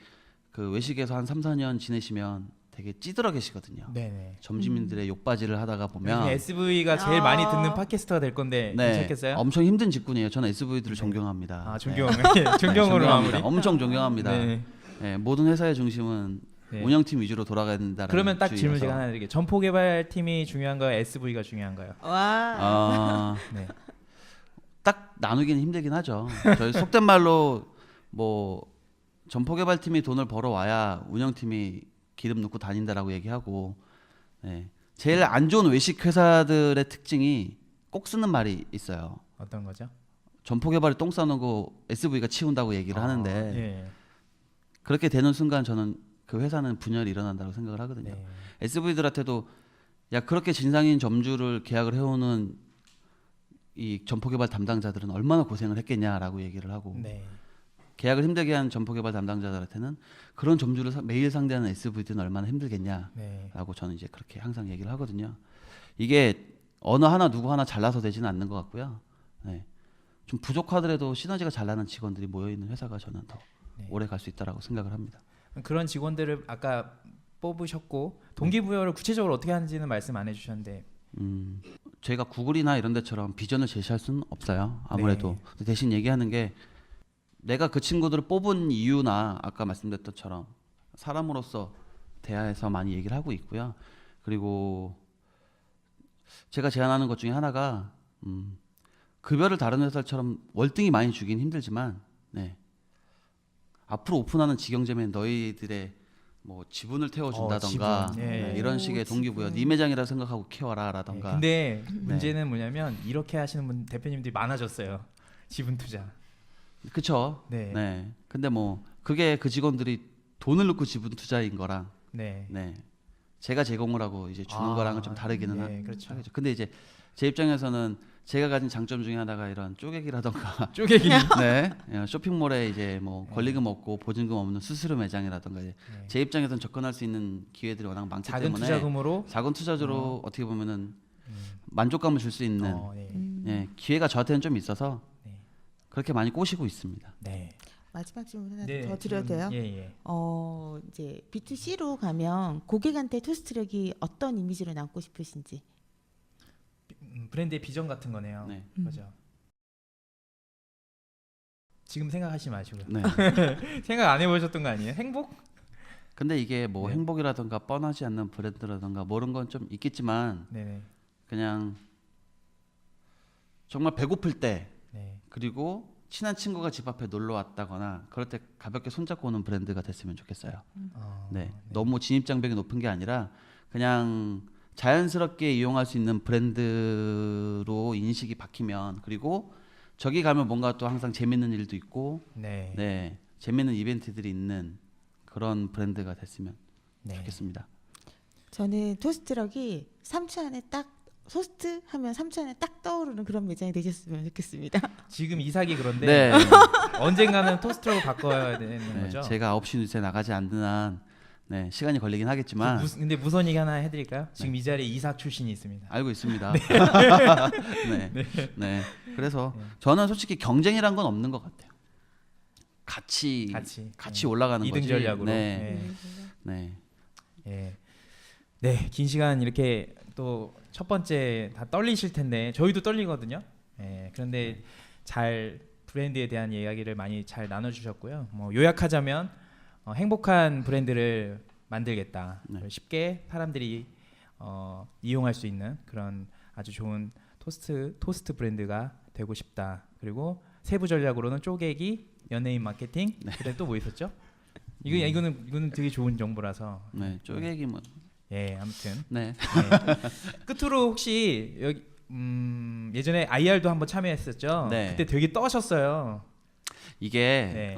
그 외식에서 한 3, 4년 지내시면 되게 찌들어 계시거든요. 네네. 점주민들의 욕바지를 하다가 보면 SV가 제일 아. 많이 듣는 팟캐스터가 될 건데 괜찮겠어요? 엄청 힘든 직군이에요. 저는 SV들을 네. 존경합니다. 아 네. 존경. 존경으로 존경합니다. 마무리. 엄청 존경합니다. 네. 네, 모든 회사의 중심은 네. 운영팀 위주로 돌아가야 된다는 그러면 딱 질문 주의여서. 제가 하나 드릴게요. 점포 개발팀이 중요한가요? SV가 중요한가요? 와. 네. 딱 나누기는 힘들긴 하죠. 저희 속된 말로 뭐 점포 개발팀이 돈을 벌어 와야 운영팀이 기름 넣고 다닌다라고 얘기하고, 네. 제일 안 좋은 외식 회사들의 특징이 꼭 쓰는 말이 있어요. 어떤 거죠? 점포 개발이 똥 싸놓고 SV가 치운다고 얘기를 하는데 예. 그렇게 되는 순간 저는 그 회사는 분열이 일어난다고 생각을 하거든요. 네. SV들한테도 야 그렇게 진상인 점주를 계약을 해오는 이 점포개발 담당자들은 얼마나 고생을 했겠냐라고 얘기를 하고 네. 계약을 힘들게 한 점포개발 담당자들한테는 그런 점주를 매일 상대하는 SV들은 얼마나 힘들겠냐라고 네. 저는 이제 그렇게 항상 얘기를 하거든요. 이게 어느 하나 누구 하나 잘나서 되지는 않는 것 같고요. 네. 좀 부족하더라도 시너지가 잘 나는 직원들이 모여 있는 회사가 저는 더 네. 오래 갈 수 있다라고 생각을 합니다. 그런 직원들을 아까 뽑으셨고 동기부여를 구체적으로 어떻게 하는지는 말씀 안 해주셨는데 저희가 구글이나 이런 데처럼 비전을 제시할 수는 없어요. 아무래도 네. 대신 얘기하는 게 내가 그 친구들을 뽑은 이유나 아까 말씀드렸던 것처럼 사람으로서 대화해서 많이 얘기를 하고 있고요. 그리고 제가 제안하는 것 중에 하나가 급여를 다른 회사처럼 월등히 많이 주긴 힘들지만 네. 앞으로 오픈하는 직영점에 너희들의 뭐 지분을 태워준다던가 지분. 네. 이런 식의 동기부여. 지분. 네 매장이라 생각하고 키워라라던가. 근데 문제는 뭐냐면 이렇게 하시는 분 대표님들이 많아졌어요. 지분 투자. 그쵸. 네. 네. 근데 뭐 그게 그 직원들이 돈을 넣고 지분 투자인 거랑 네. 네. 제가 제공을 하고 이제 주는 거랑은 좀 다르기는 네, 그렇죠. 하겠죠. 근데 이제 제 입장에서는 제가 가진 장점 중에 하나가 이런 쪼개기라던가 쪼개기. 네. 쇼핑몰에 이제 뭐 권리금 없고 보증금 없는 수수료 매장이라던가 이제 네. 제 입장에서는 접근할 수 있는 기회들이 워낙 많기 작은 때문에 투자금으로 작은 투자주로 어떻게 보면은 만족감을 줄 수 있는 네. 예, 기회가 저한테는 좀 있어서 네. 그렇게 많이 꼬시고 있습니다. 네. 마지막 질문 하나 네, 더 드려도 돼요? 예, 예. 이제 B2C로 가면 고객한테 토스트럭이 어떤 이미지로 남고 싶으신지. 브랜드의 비전 같은 거네요. 네. 그죠. 지금 생각하지 마시고요. 네. 생각 안 해보셨던 거 아니에요? 행복? 근데 이게 뭐 네. 행복이라던가 뻔하지 않는 브랜드라던가 모르는 건 좀 있겠지만 네네. 그냥 정말 배고플 때 네. 그리고 친한 친구가 집 앞에 놀러 왔다거나 그럴 때 가볍게 손잡고 오는 브랜드가 됐으면 좋겠어요. 네. 너무 진입 장벽이 높은 게 아니라 그냥 자연스럽게 이용할 수 있는 브랜드로 인식이 바뀌면 그리고 저기 가면 뭔가 또 항상 재밌는 일도 있고 네. 네. 재밌는 이벤트들이 있는 그런 브랜드가 됐으면 네. 좋겠습니다. 저는 토스트럭이 3초 안에 딱 토스트 하면 3초 안에 딱 떠오르는 그런 매장이 되셨으면 좋겠습니다. 지금 이삭이 그런데 네. 언젠가는 토스트로 바꿔야 되는 네, 거죠. 제가 9시 뉴스에 나가지 않는 한 네, 시간이 걸리긴 하겠지만 근데 무선 얘기 하나 해드릴까요? 지금 이 자리에 이삭 출신이 있습니다. 알고 있습니다. 네. 네. 그래서 저는 솔직히 경쟁이란 건 없는 것 같아요. 같이 같이 올라가는 이등 거지. 전략으로. 네. 네. 네. 예. 네, 긴 시간 이렇게 또 첫 번째 다 떨리실 텐데 저희도 떨리거든요. 예. 그런데 잘 브랜드에 대한 이야기를 많이 잘 나눠주셨고요. 뭐 요약하자면 행복한 브랜드를 만들겠다. 네. 쉽게 사람들이 이용할 수 있는 그런 아주 좋은 토스트 브랜드가 되고 싶다. 그리고 세부 전략으로는 쪼개기, 연예인 마케팅, 그다음 또 뭐 있었죠? 이거는 되게 좋은 정보라서. 네, 쪼개기 뭐. 예, 아무튼. 네. 네. 끝으로 혹시 여기 예전에 IR도 한번 참여했었죠. 네. 그때 되게 떠셨어요. 이게 네.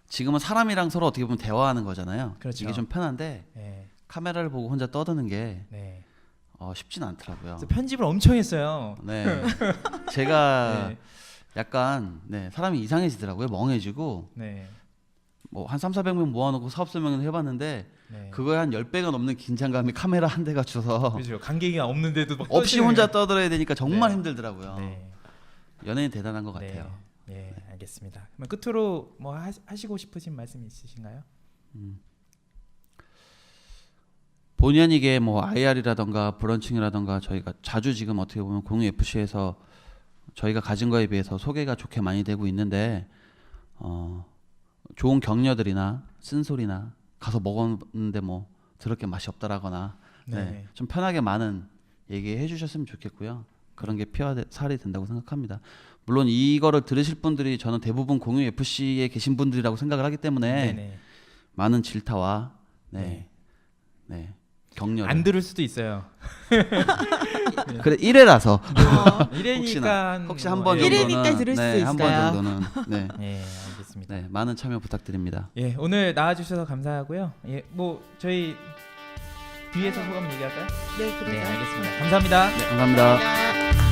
지금은 사람이랑 서로 어떻게 보면 대화하는 거잖아요. 그렇죠. 이게 좀 편한데 네. 카메라를 보고 혼자 떠드는 게 네. 쉽진 않더라고요. 그래서 편집을 엄청 했어요. 네. 제가 네. 약간 사람이 이상해지더라고요. 멍해지고 네. 뭐 한 3,400명 모아놓고 사업 설명을 해봤는데 네. 그거에 한 10배가 넘는 긴장감이 카메라 한 대가 줘서 그렇죠. 관객이 없는데도 막 없이 떠드는 혼자 게- 떠들어야 되니까 정말 네. 힘들더라고요. 네. 연예인 대단한 것 네. 같아요. 네, 알겠습니다. 그럼 끝으로 뭐 하시고 싶으신 말씀 있으신가요? 본의 아니게 뭐 IR이라던가 브런칭이라던가 저희가 자주 지금 어떻게 보면 공유 FC에서 저희가 가진 거에 비해서 소개가 좋게 많이 되고 있는데 좋은 격려들이나 쓴소리나 가서 먹었는데 뭐 더럽게 맛이 없다라거나 네. 좀 편하게 많은 얘기해 주셨으면 좋겠고요. 그런 게 피와 살이 된다고 생각합니다. 물론 이거를 들으실 분들이 저는 대부분 공유 FC에 계신 분들이라고 생각을 하기 때문에 네. 많은 질타와 네. 격려. 안 들을 수도 있어요. 그래 1회라서 이래니까 혹시 한 번 예. 정도는 이래니까 들을 수도 한 번 있어요. 정도는 예, 알겠습니다. 네, 많은 참여 부탁드립니다. 예, 오늘 나와주셔서 감사하고요. 예, 뭐 저희 뒤에서 소감 얘기할까요? 네, 그러죠. 네, 알겠습니다. 감사합니다. 네, 감사합니다. 감사합니다.